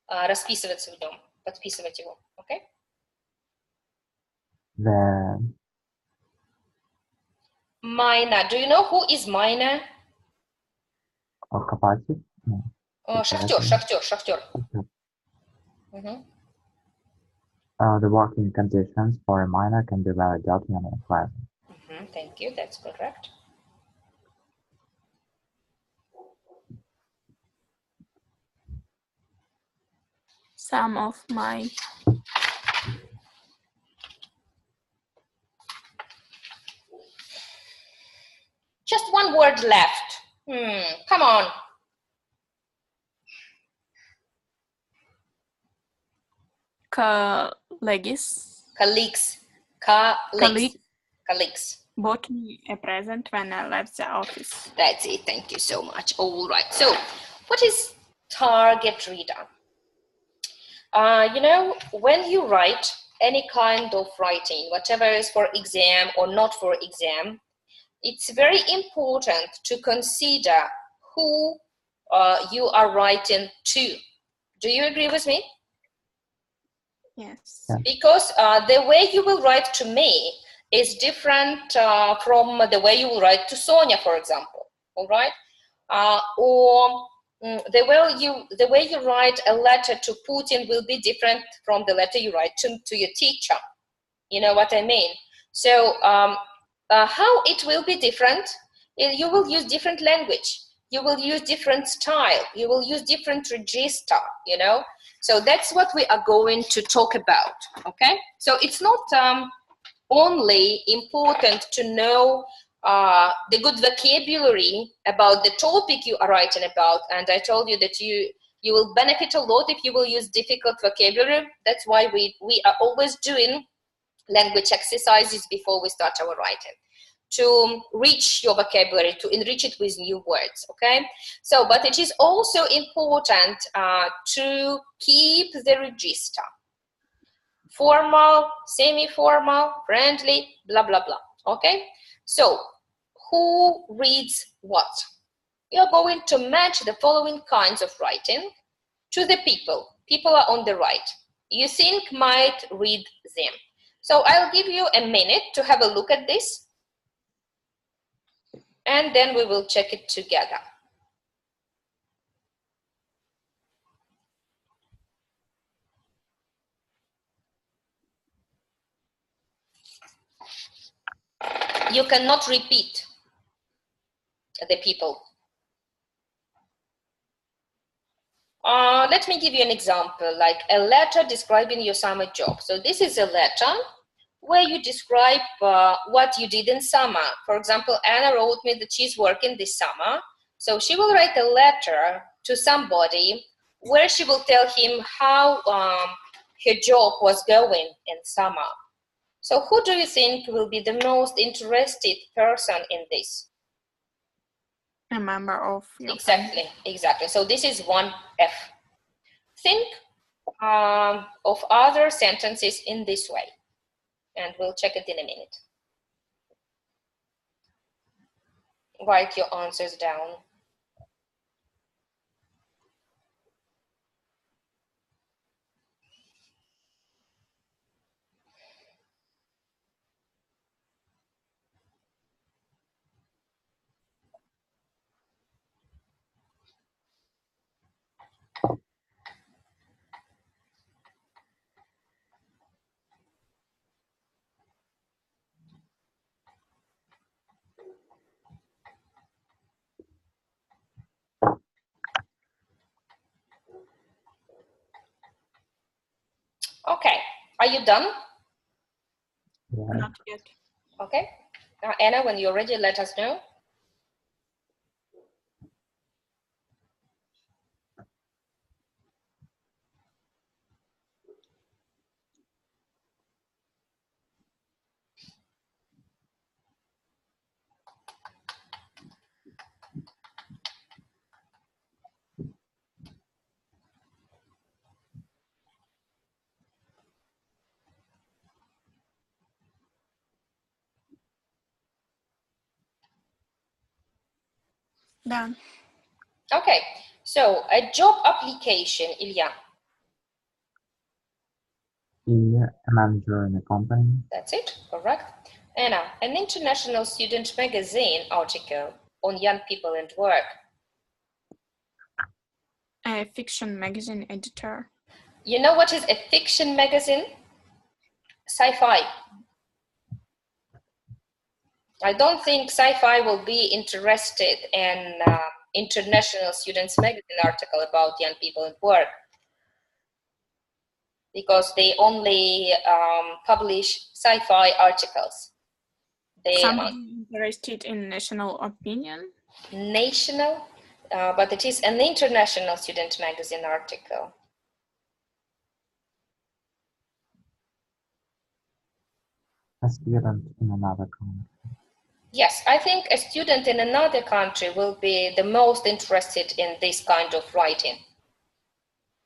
Расписываться в нем, подписывать его, okay? Minor. Do you know who is minor? Копатель? Шахтер. The working conditions for a miner can be very dirty and unpleasant. Thank you, that's correct. Some of my just one word left. Come on. Colleagues bought me a present when I left the office. That's it, thank you so much. All right, so what is target reader? You know, when you write any kind of writing, whatever is for exam or not for exam, it's very important to consider who you are writing to. Do you agree with me? Yes. Because the way you will write to me is different from the way you will write to Sonia, for example. All right, or the way you write a letter to Putin will be different from the letter you write to your teacher. You know what I mean? So how it will be different? You will use different language. You will use different style. You will use different register. You know. So that's what we are going to talk about. Okay. So it's not only important to know the good vocabulary about the topic you are writing about, and I told you that you will benefit a lot if you will use difficult vocabulary. That's why we are always doing language exercises before we start our writing, to reach your vocabulary, to enrich it with new words. Okay, so but it is also important to keep the register: formal, semi-formal, friendly, blah blah blah. Okay, so who reads what? You're going to match the following kinds of writing to the people. People are on the right. You think might read them. So I'll give you a minute to have a look at this, and then we will check it together. You cannot repeat the people. Let me give you an example, like a letter describing your summer job. So this is a letter where you describe what you did in summer. For example, Anna wrote me that she's working this summer. So she will write a letter to somebody where she will tell him how her job was going in summer. So who do you think will be the most interested person in this? A member of your Exactly, exactly. So this is 1F. Think of other sentences in this way, and we'll check it in a minute. Write your answers down. Okay, are you done? Yeah. Not yet. Okay, Anna, when you're ready, let us know. Done. Okay, so a job application, Ilya. Be a manager in a company. That's it, correct. Anna, an international student magazine article on young people and work. A fiction magazine editor. You know what is a fiction magazine? Sci-fi. I don't think Sci-Fi will be interested in International Students Magazine article about young people and work, because they only publish sci-fi articles. Somebody interested in national opinion? National, but it is an International Student Magazine article. A student in another country. Yes, I think a student in another country will be the most interested in this kind of writing,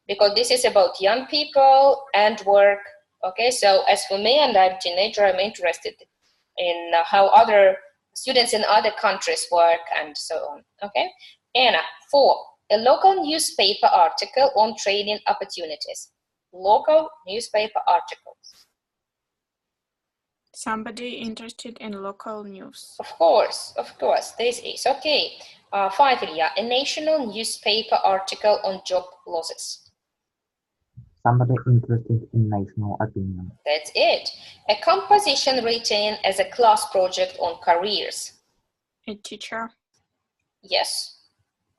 because this is about young people and work. Okay, so as for me, and I'm a teenager, I'm interested in how other students in other countries work and so on. Okay. Anna, 4. A local newspaper article on training opportunities. Local newspaper articles. Somebody interested in local news. Of course, this is. Okay. 5, Ilya, a national newspaper article on job losses. Somebody interested in national opinion. That's it. A composition written as a class project on careers. A teacher. Yes.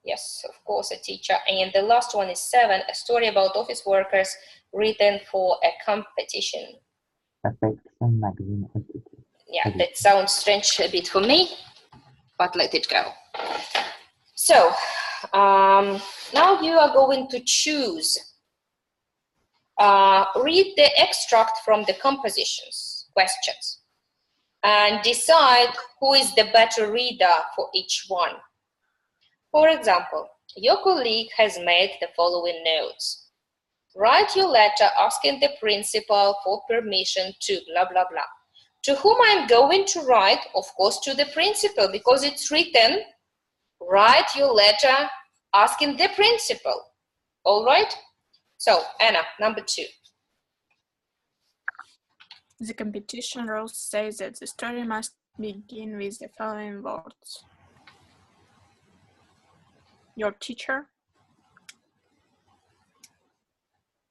Yes, of course, a teacher. And the last one is 7, a story about office workers written for a competition. A fiction magazine edited. Yeah, that sounds strange a bit for me, but let it go. So, now you are going to choose. Read the extract from the compositions, questions, and decide who is the better reader for each one. For example, your colleague has made the following notes. Write your letter asking the principal for permission to blah, blah, blah. To whom I'm going to write? Of course, to the principal, because it's written. Write your letter asking the principal. All right? So, Anna, number 2. The competition rules say that the story must begin with the following words. Your teacher.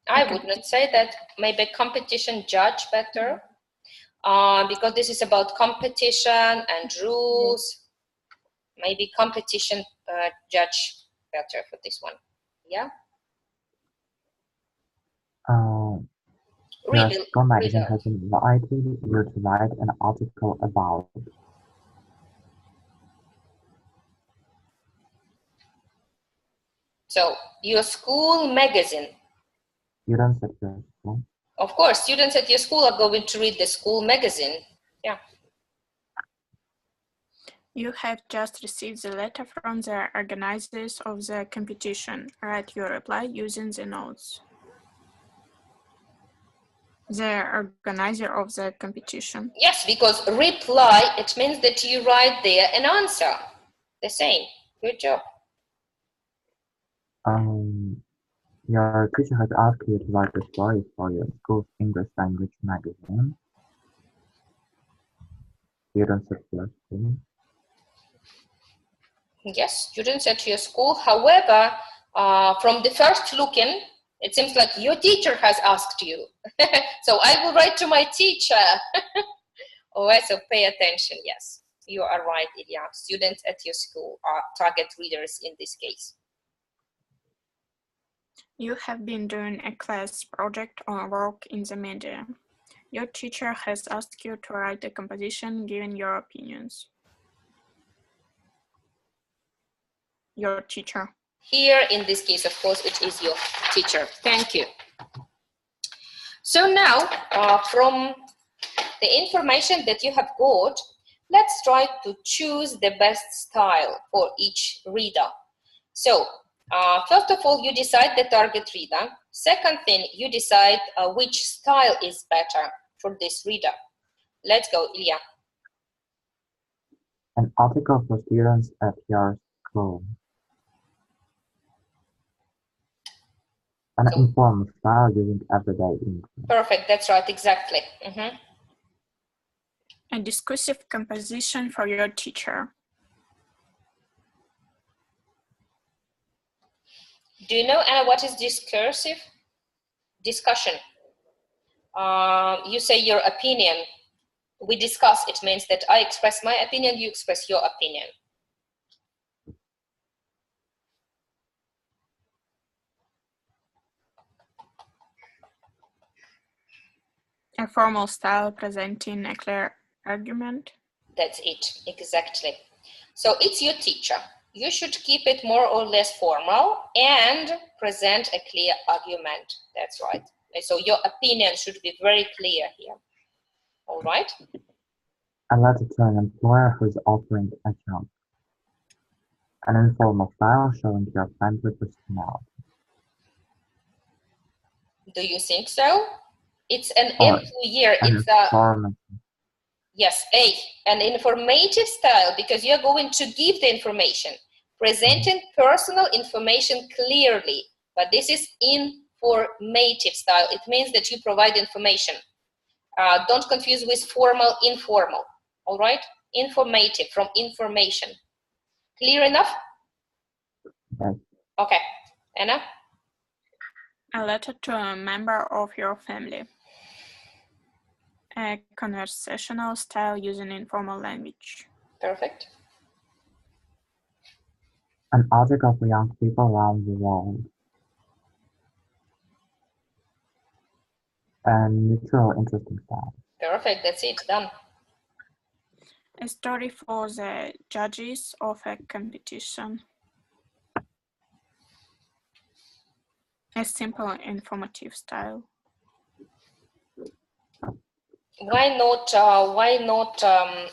I would not say that. Maybe competition judge better, because this is about competition and rules. Maybe competition judge better for this one. Yeah. Your school magazine has invited you to write an article about. So, your school magazine. Students at your school. Of course, students at your school are going to read the school magazine. Yeah. You have just received the letter from the organizers of the competition. Write your reply using the notes. The organizer of the competition. Yes, because reply, it means that you write there an answer. The same. Good job. Your teacher has asked you to write a story for your school's English language magazine. Students at your school. Yes, students at your school. However, from the first looking, it seems like your teacher has asked you. So I will write to my teacher. Alright, so pay attention. Yes, you are right, Ilya. Students at your school are target readers in this case. You have been doing a class project or work in the media. Your teacher has asked you to write a composition giving your opinions. Your teacher. Here, in this case, of course, it is your teacher. Thank you. So now, from the information that you have got, let's try to choose the best style for each reader. So, first of all, you decide the target reader. Second thing, you decide which style is better for this reader. Let's go, Ilya. An article for students at your school. An informal style using everyday English. Perfect, that's right, exactly. A discursive composition for your teacher. Do you know, Anna, what is discursive? Discussion. You say your opinion. We discuss. It means that I express my opinion, you express your opinion. A formal style presenting a clear argument. That's it, exactly. So it's your teacher. You should keep it more or less formal and present a clear argument. That's right. So your opinion should be very clear here. All right? A letter to an employer who is offering a job. An informal style showing your friendly personality. Do you think so? It's an employer. It's a Yes, A. An informative style, because you're going to give the information. Presenting personal information clearly, but this is informative style. It means that you provide information. Don't confuse with formal, informal. All right? Informative, from information. Clear enough? Yes. Okay. Anna? A letter to a member of your family. A conversational style using informal language. Perfect. An article for young people around the world. And neutral, interesting style. Perfect. That's it. Done. A story for the judges of a competition. A simple, informative style. Why not?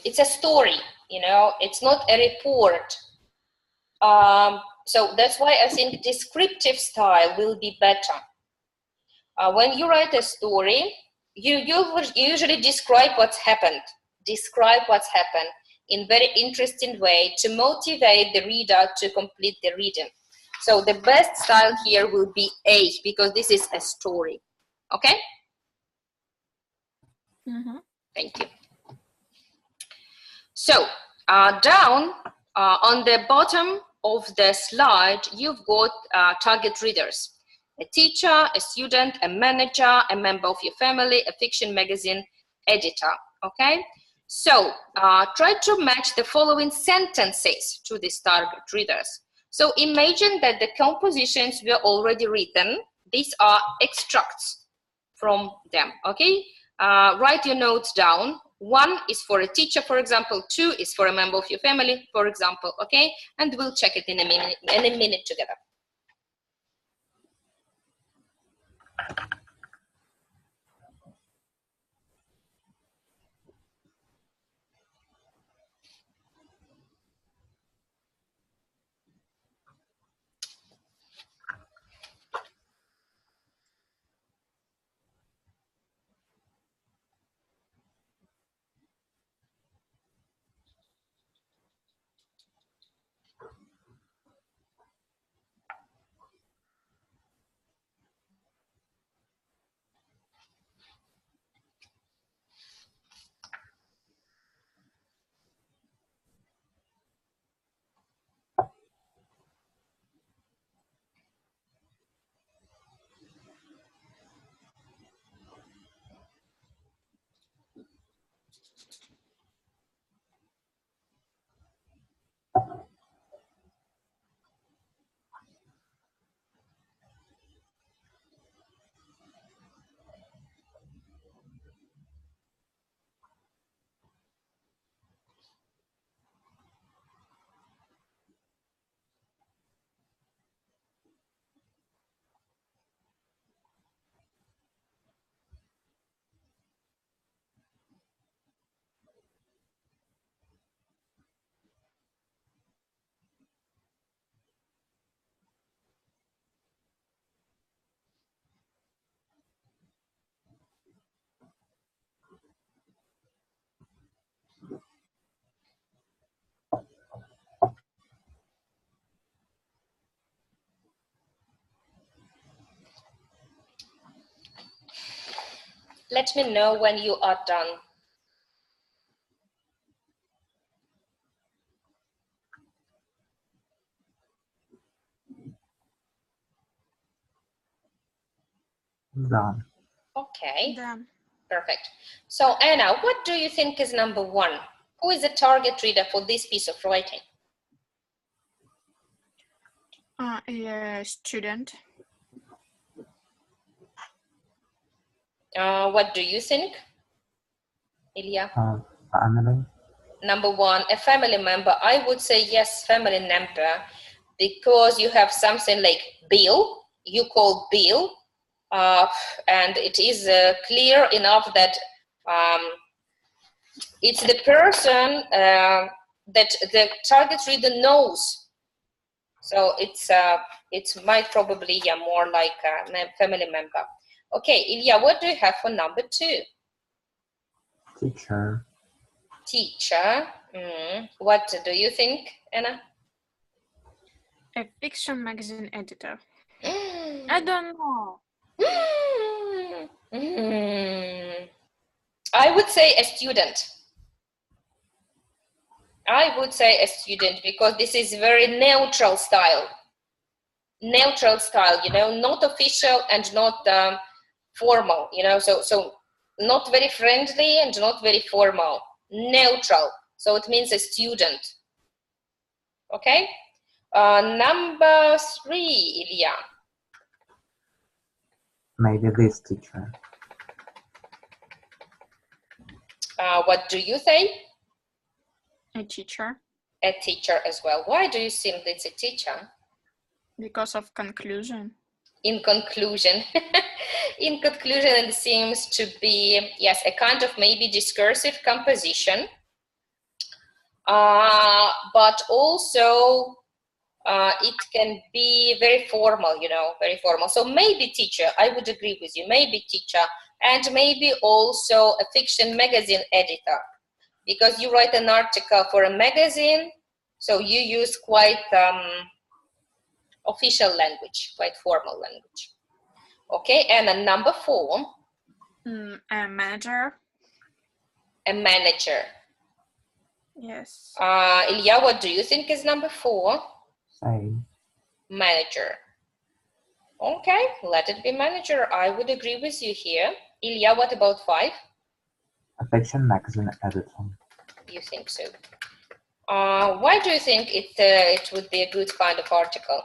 It's a story, you know, it's not a report. So that's why I think descriptive style will be better. When you write a story, you usually describe what's happened. Describe what's happened in very interesting way to motivate the reader to complete the reading. So the best style here will be A, because this is a story. Okay? Mm-hmm. Thank you. So down on the bottom of the slide, you've got target readers. A teacher, a student, a manager, a member of your family, a fiction magazine editor, okay? So try to match the following sentences to these target readers. So imagine that the compositions were already written. These are extracts from them, okay? Write your notes down. 1 is for a teacher, for example. 2 is for a member of your family, for example, okay? And we'll check it in a minute together. Let me know when you are done. Done. Okay, Done. perfect. So Anna, what do you think is number 1? Who is the target reader for this piece of writing? A student. What do you think, Ilya? Family. Number 1, a family member. I would say yes, family member, because you have something like Bill. You call Bill, and it is clear enough that it's the person that the target reader knows. So it's might probably more like a family member. Okay, Ilya, what do you have for number 2? Teacher. teacher. What do you think, Anna? A fiction magazine editor. I don't know. I would say a student. I would say a student because this is very neutral style. Neutral style, you know, not official and not formal, you know, so not very friendly and not very formal. Neutral. So it means a student. Okay? Number 3, Ilya. Maybe this teacher. What do you say? A teacher. A teacher as well. Why do you think it's a teacher? Because of conclusion. In conclusion. In conclusion, it seems to be, yes, a kind of maybe discursive composition, but also it can be very formal, you know, very formal. So maybe teacher, I would agree with you, maybe teacher, and maybe also a fiction magazine editor, because you write an article for a magazine, so you use quite official language, quite formal language. Okay, and then number 4. A manager. A manager. Yes. Ilya, what do you think is number 4? Same. Manager. Okay, let it be manager. I would agree with you here. Ilya, what about 5? A fiction magazine editor. You think so? Why do you think it would be a good kind of article?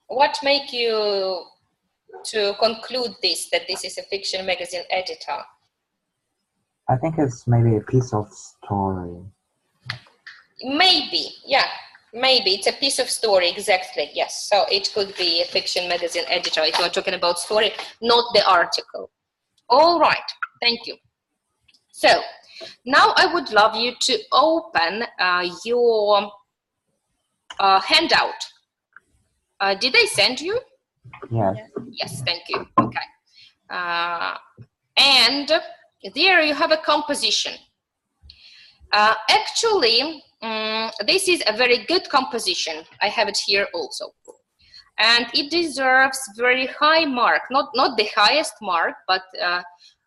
What make you to conclude this, that this is a fiction magazine editor? I think it's maybe a piece of story. Maybe, yeah, maybe it's a piece of story, exactly, yes. So it could be a fiction magazine editor if you're talking about story, not the article. All right, thank you. So now I would love you to open your handout. Did I send you? Yes. Yes, thank you. Okay. And there you have a composition. Actually, this is a very good composition. I have it here also. And it deserves very high mark, not the highest mark, but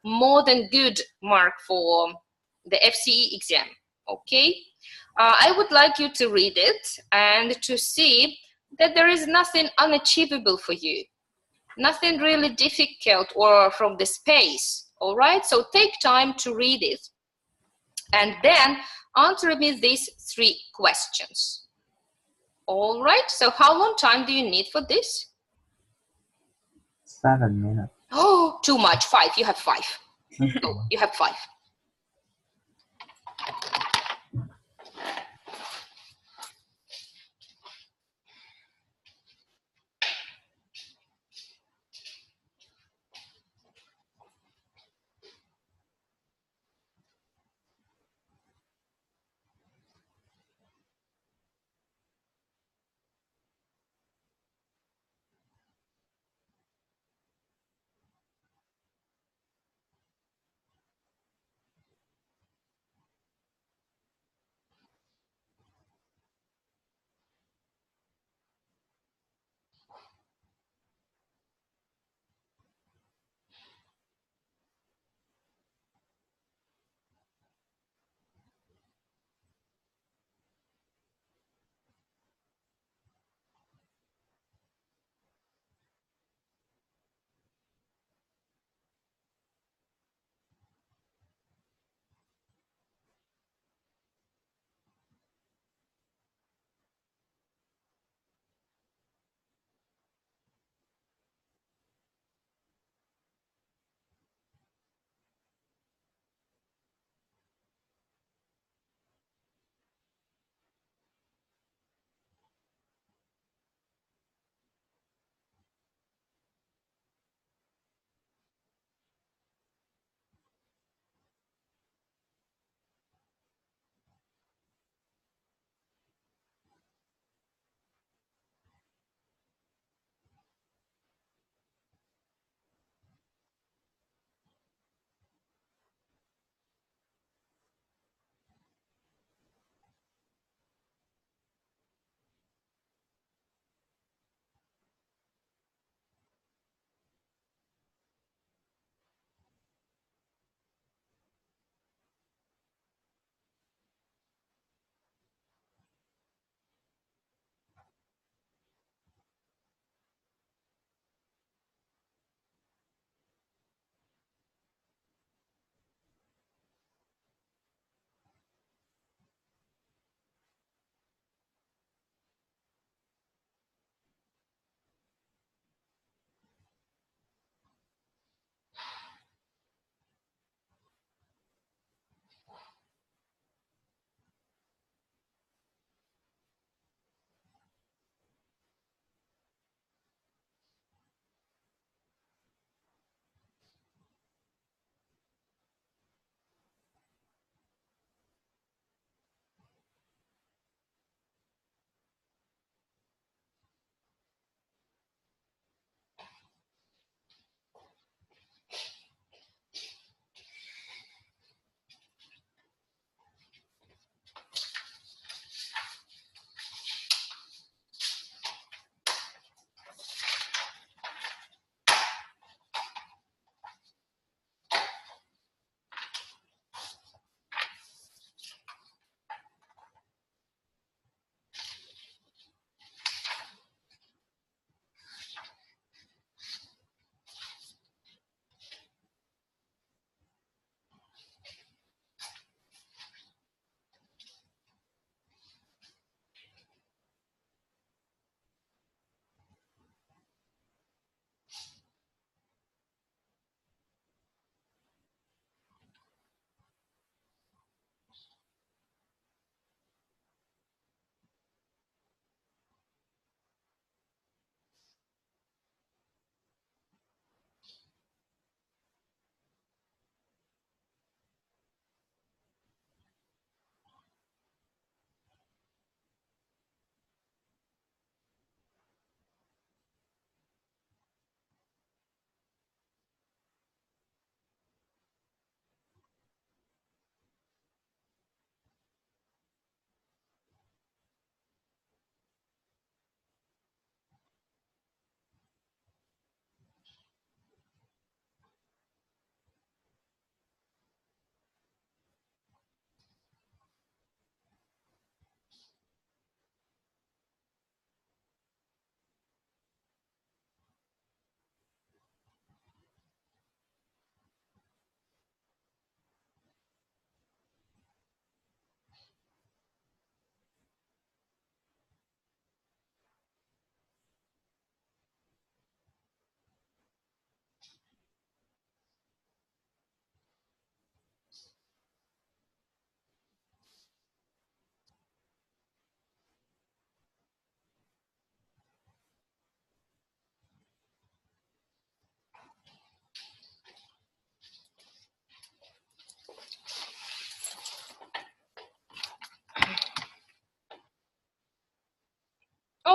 more than good mark for the FCE exam, okay? I would like you to read it and to see that there is nothing unachievable for you, nothing really difficult or from the space, all right? So take time to read it and then answer me these 3 questions. All right, so how long time do you need for this? 7 minutes. Oh, too much. 5, you have 5. Oh, you have 5.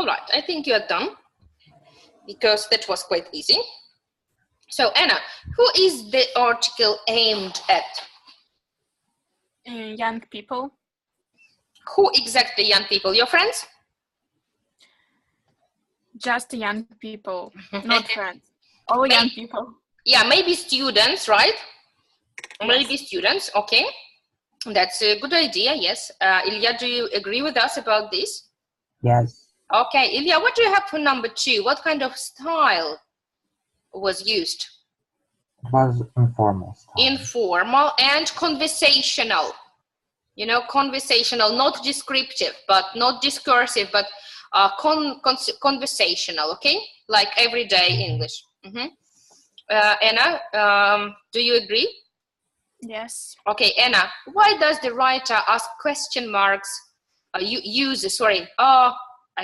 All right, I think you are done because that was quite easy. So Anna, who is the article aimed at? Young people. Who exactly young people? Your friends? Just young people, not friends. All young people. Yeah, maybe students, right? Yes. Maybe students, okay. That's a good idea, yes. Ilya, do you agree with us about this? Yes. Okay, Ilya, what do you have for number 2? What kind of style was used? It was informal style. Informal and conversational. You know, conversational, not descriptive, but not discursive, but conversational, okay? Like everyday English. Anna, do you agree? Yes. Okay, Anna, why does the writer ask question marks, I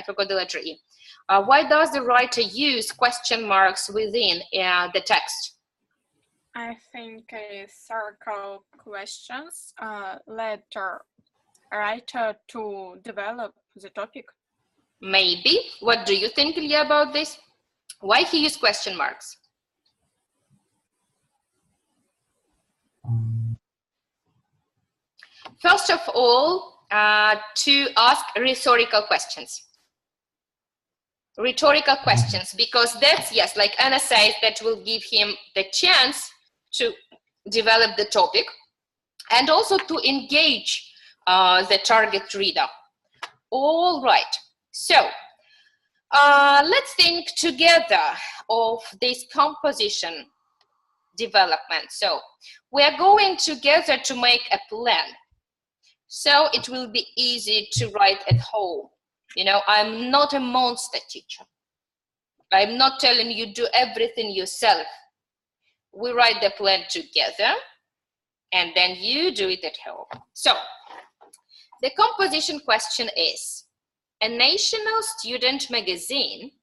forgot the letter E. Why does the writer use question marks within the text? I think circle questions let the writer to develop the topic. Maybe. What do you think, Ilya, about this? Why he used question marks? First of all, to ask rhetorical questions. Rhetorical questions, because that's, yes, like Anna says, that will give him the chance to develop the topic and also to engage the target reader. All right, so let's think together of this composition development. So we are going together to make a plan. So it will be easy to write at home. You know, I'm not a monster teacher. I'm not telling you do everything yourself. We write the plan together and then you do it at home. So the composition question is, a national student magazine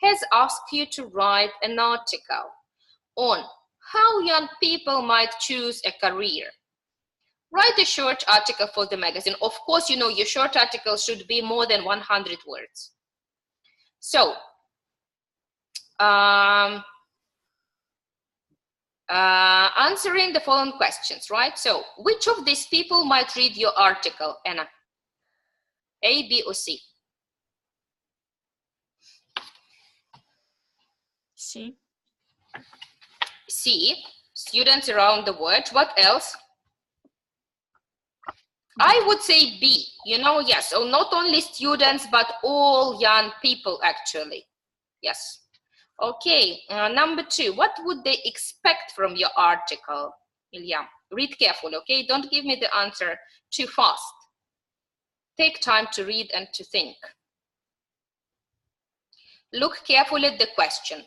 has asked you to write an article on how young people might choose a career. Write a short article for the magazine. Of course, you know, your short article should be more than 100 words. So, answering the following questions, right? So, which of these people might read your article, Anna? A, B, or C? C. C, students around the world. What else? I would say B, you know, yes. So not only students, but all young people, actually. Yes. Okay, number 2, what would they expect from your article, Ilya? Read carefully, okay? Don't give me the answer too fast. Take time to read and to think. Look carefully at the question.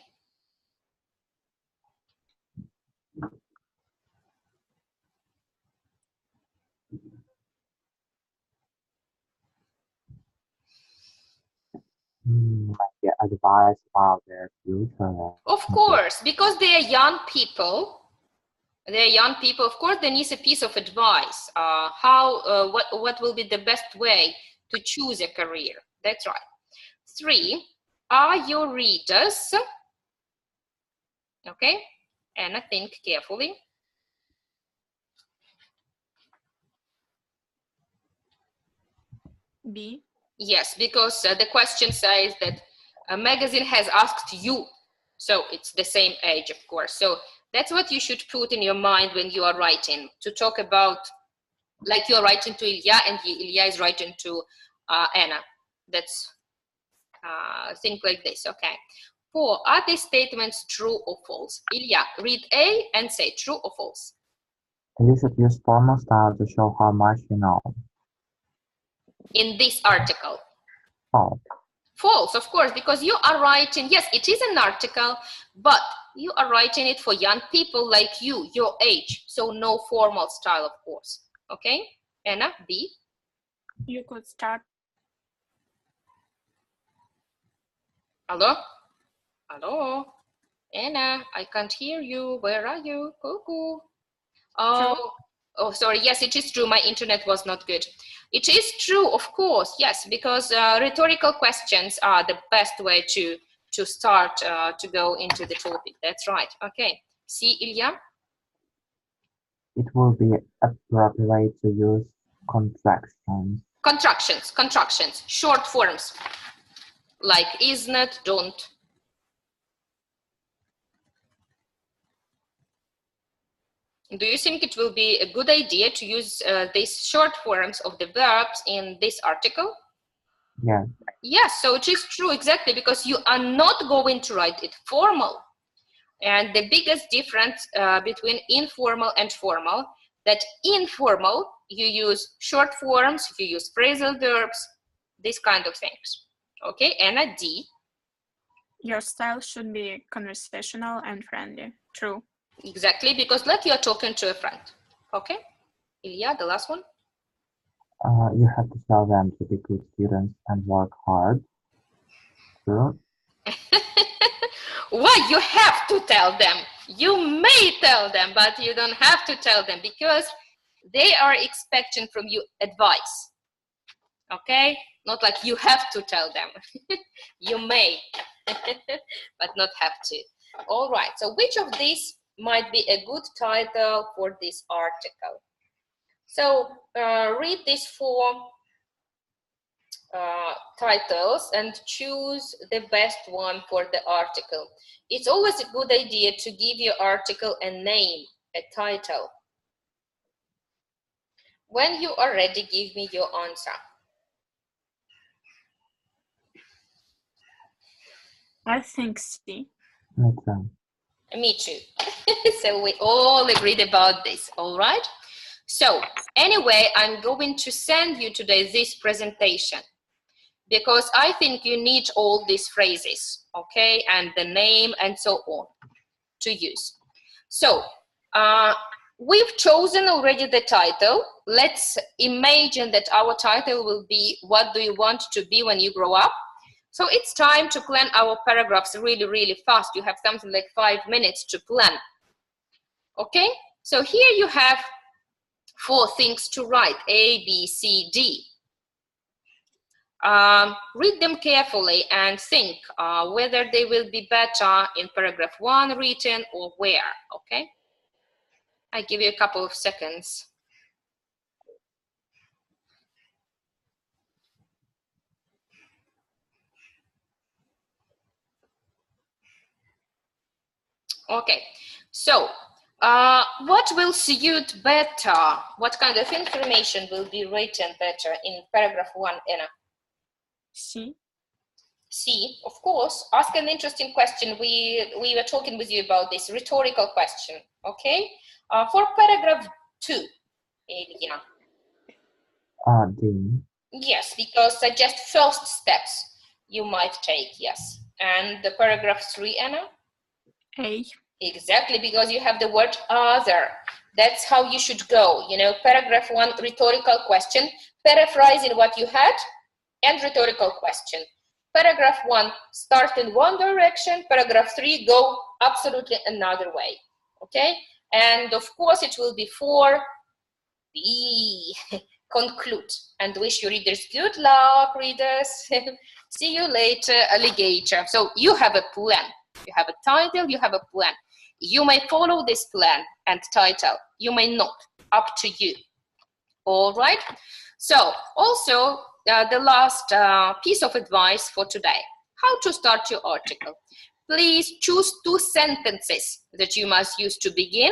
Get advice about their future. Of course, because they are young people. They're young people. Of course, they need a piece of advice. What will be the best way to choose a career? That's right. 3, are your readers? Okay, and think carefully. B. Yes, because the question says that a magazine has asked you, so it's the same age, of course. So that's what you should put in your mind when you are writing, to talk about, like you're writing to Ilya and Ilya is writing to Anna. That's think like this. Okay. 4, are these statements true or false? Ilya, read A and say true or false. You should use formal style to show how much you know. In this article. False. False, of course, because you are writing, yes, it is an article, but you are writing it for young people like you, your age. So no formal style, of course. Okay, Anna, B. You could start. Hello? Hello? Anna, I can't hear you. Where are you? Cuckoo. Oh, sorry. Yes, it is true. My internet was not good. It is true, of course, yes, because rhetorical questions are the best way to start to go into the topic. That's right. Okay. See, Ilya? It will be appropriate to use contractions. Contractions, short forms, like isn't, don't. Do you think it will be a good idea to use these short forms of the verbs in this article? Yes. Yes, so it is true, exactly, because you are not going to write it formal. And the biggest difference between informal and formal, that informal, you use short forms, you use phrasal verbs, these kind of things. Okay, Anna, D. Your style should be conversational and friendly. True. Exactly, because like you are talking to a friend. Okay, Ilya, the last one. You have to tell them to be good students and work hard. True. Why you have to tell them? You may tell them, but you don't have to tell them because they are expecting from you advice. Okay, not like you have to tell them. You may, but not have to. All right, so which of these might be a good title for this article? So read these four titles and choose the best one for the article. It's always a good idea to give your article a name, a title. When you are ready, give me your answer. I think C. Me too. Me too. So we all agreed about this, all right? So anyway, I'm going to send you today this presentation because I think you need all these phrases, okay? And the name and so on to use. So we've chosen already the title. Let's imagine that our title will be, what do you want to be when you grow up? So it's time to plan our paragraphs really, really fast. You have something like 5 minutes to plan. Okay, so here you have 4 things to write, A, B, C, D. Read them carefully and think whether they will be better in paragraph 1 written or where, okay? I give you a couple of seconds. Okay, so what will suit better? What kind of information will be written better in paragraph 1, Anna? C. C, of course. Ask an interesting question. We were talking with you about this rhetorical question, okay? For paragraph 2, Ilya. D. Yes, because suggest first steps you might take, yes. And the paragraph 3, Anna? A. Exactly, because you have the word other. That's how you should go. You know, paragraph 1, rhetorical question, paraphrasing what you had, and rhetorical question. Paragraph 1, start in one direction. Paragraph 3, go absolutely another way. Okay? And of course, it will be 4, B, conclude. And wish your readers good luck, readers. See you later, alligator. So you have a plan. You have a title, you have a plan. You may follow this plan and title. You may not. Up to you. All right? So also, the last piece of advice for today. How to start your article. Please choose 2 sentences that you must use to begin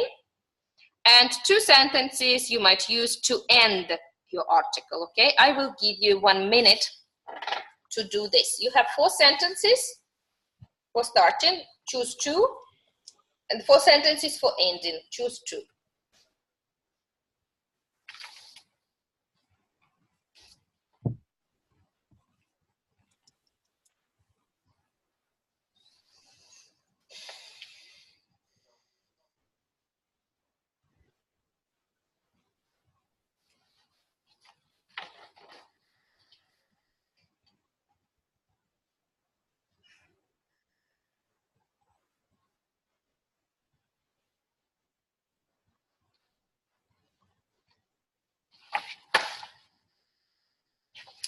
and 2 sentences you might use to end your article, okay? I will give you 1 minute to do this. You have 4 sentences for starting, choose 2, and 4 sentences for ending, choose 2.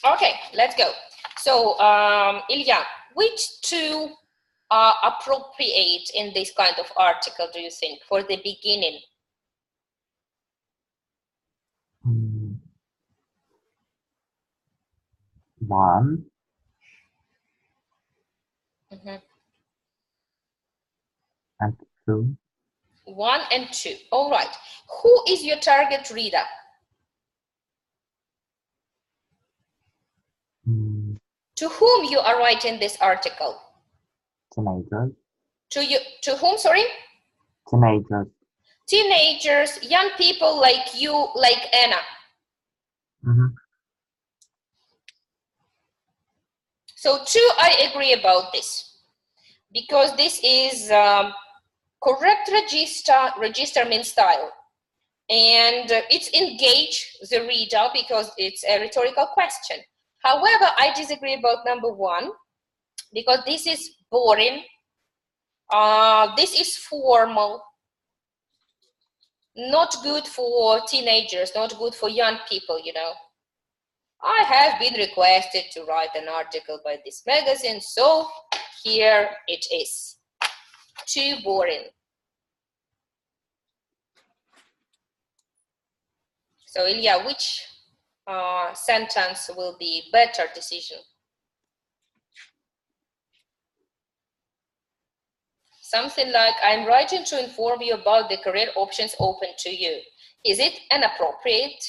Okay, let's go. So, Ilya, which two are appropriate in this kind of article, do you think, for the beginning? One. And two. 1 and 2. All right. Who is your target reader? To whom you are writing this article? Teenagers. To whom, sorry? Teenagers. Teenagers, young people like you, like Anna. So 2, I agree about this, because this is correct register means style, and it's engage the reader because it's a rhetorical question. However, I disagree about number 1, because this is boring. This is formal, not good for teenagers, not good for young people, you know. I have been requested to write an article by this magazine, so here it is. Too boring. So Ilya, which sentence will be better decision? Something like, I'm writing to inform you about the career options open to you. Is it an appropriate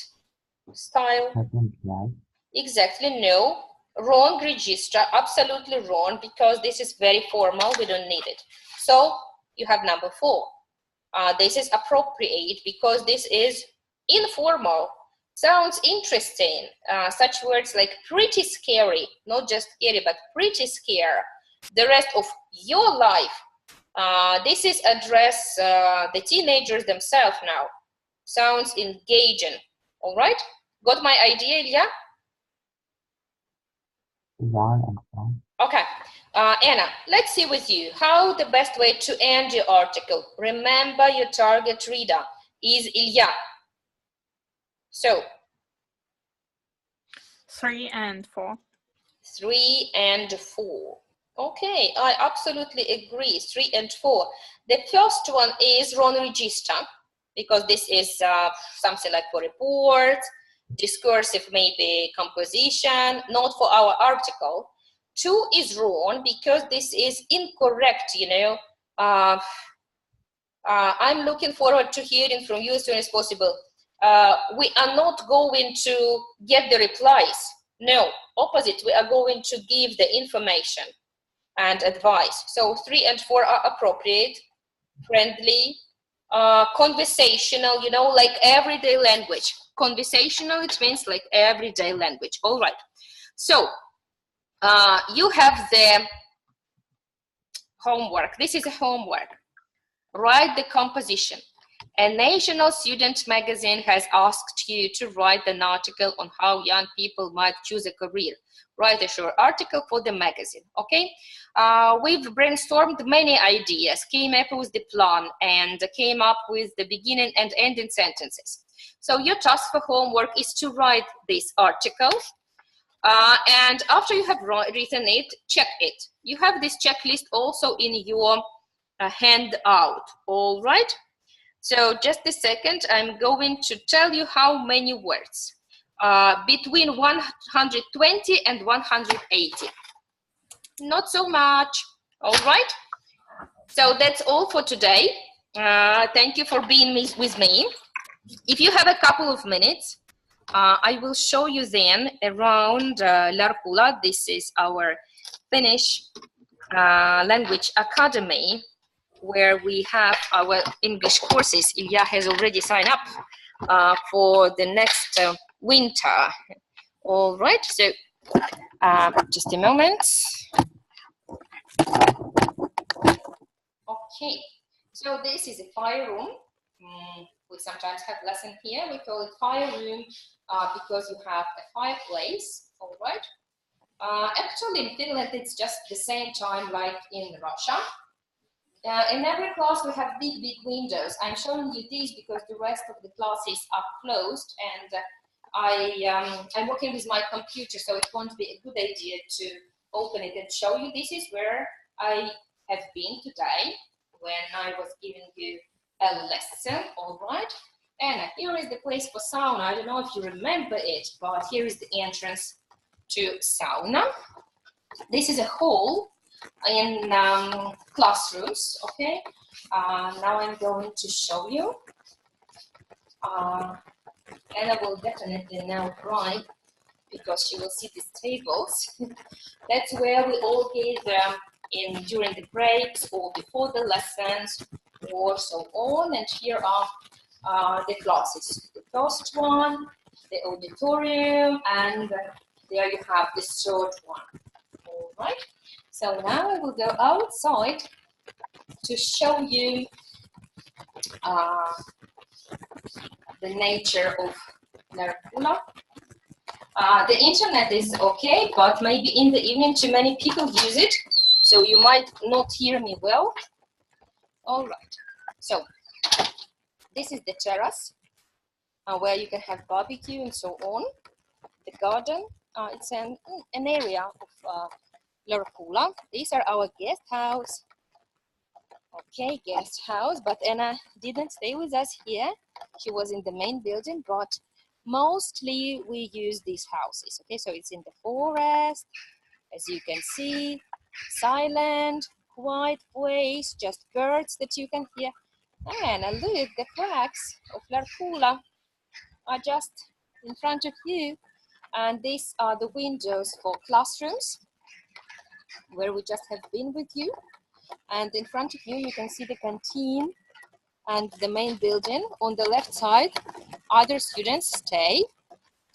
style? I think yes. Exactly, no. Wrong register, absolutely wrong, because this is very formal, we don't need it. So you have number 4. This is appropriate because this is informal. Sounds interesting. Such words like pretty scary, not just scary, but pretty scare. The rest of your life. This is address the teenagers themselves now. Sounds engaging. All right? Got my idea, Ilya? 1 and 1. Okay. Anna, let's see with you how the best way to end your article. Remember, your target reader is Ilya. So 3 and 4. 3 and 4. Okay, I absolutely agree. 3 and 4. The first one is wrong register, because this is something like for reports, discursive maybe composition, not for our article. 2 is wrong because this is incorrect, you know. I'm looking forward to hearing from you as soon as possible. We are not going to get the replies. No, opposite, we are going to give the information and advice. So 3 and 4 are appropriate, friendly, conversational, you know, like everyday language. Conversational, it means like everyday language. All right. So you have the homework. This is a homework. Write the composition. A national student magazine has asked you to write an article on how young people might choose a career. Write a short article for the magazine, okay? We've brainstormed many ideas, came up with the plan, and came up with the beginning and ending sentences. So your task for homework is to write this article, and after you have written it, check it. You have this checklist also in your handout, all right? So just a second, I'm going to tell you how many words. Between 120 and 180. Not so much, all right? So that's all for today. Thank you for being with me. If you have a couple of minutes, I will show you then around Larkula. This is our Finnish language academy, where we have our English courses. Ilya has already signed up for the next winter. All right, so just a moment. Okay, so this is a fire room. We sometimes have lesson here. We call it fire room because you have a fireplace, all right? Actually, in Finland, it's just the same time like in Russia. In every class, we have big windows. I'm showing you these because the rest of the classes are closed, and I'm working with my computer, so it won't be a good idea to open it and show you. This is where I have been today when I was giving you a lesson, all right? And here is the place for sauna. I don't know if you remember it, but here is the entrance to sauna. This is a hall in classrooms, okay? Now I'm going to show you. And I will definitely now cry because you will see these tables. That's where we all gather during the breaks or before the lessons or so on. And here are the classes. The first one, the auditorium, and there you have the third one. All right. So now I will go outside to show you the nature of Larkula. The internet is okay, but maybe in the evening too many people use it, so you might not hear me well. All right, so this is the terrace where you can have barbecue and so on. The garden, it's an area of Larkula. These are our guest house. Okay, guest house, but Anna didn't stay with us here. She was in the main building, but mostly we use these houses. Okay, so it's in the forest, as you can see, silent, quiet place, just birds that you can hear. And look, the flags of Larkula are just in front of you. And these are the windows for classrooms, where we just have been with you. And in front of you, you can see the canteen and the main building. On the left side, other students stay.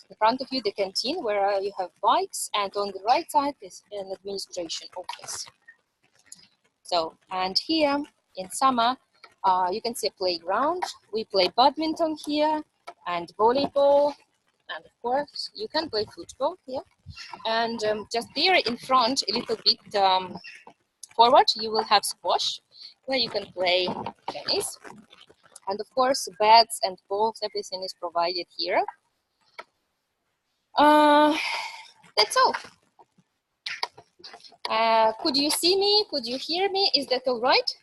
In front of you, the canteen where you have bikes, and on the right side is an administration office. So, and here in summer, you can see a playground. We play badminton here and volleyball, and of course, you can play football here. And just there in front, a little bit forward, you will have squash, where you can play tennis. And of course, beds and balls, everything is provided here. That's all. Could you see me? Could you hear me? Is that all right?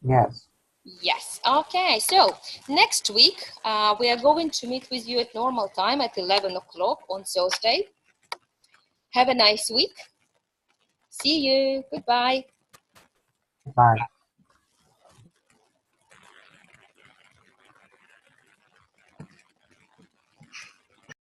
Yes. Yes. Okay. So next week, we are going to meet with you at normal time at 11 o'clock on Thursday. Have a nice week. See you. Goodbye. Bye.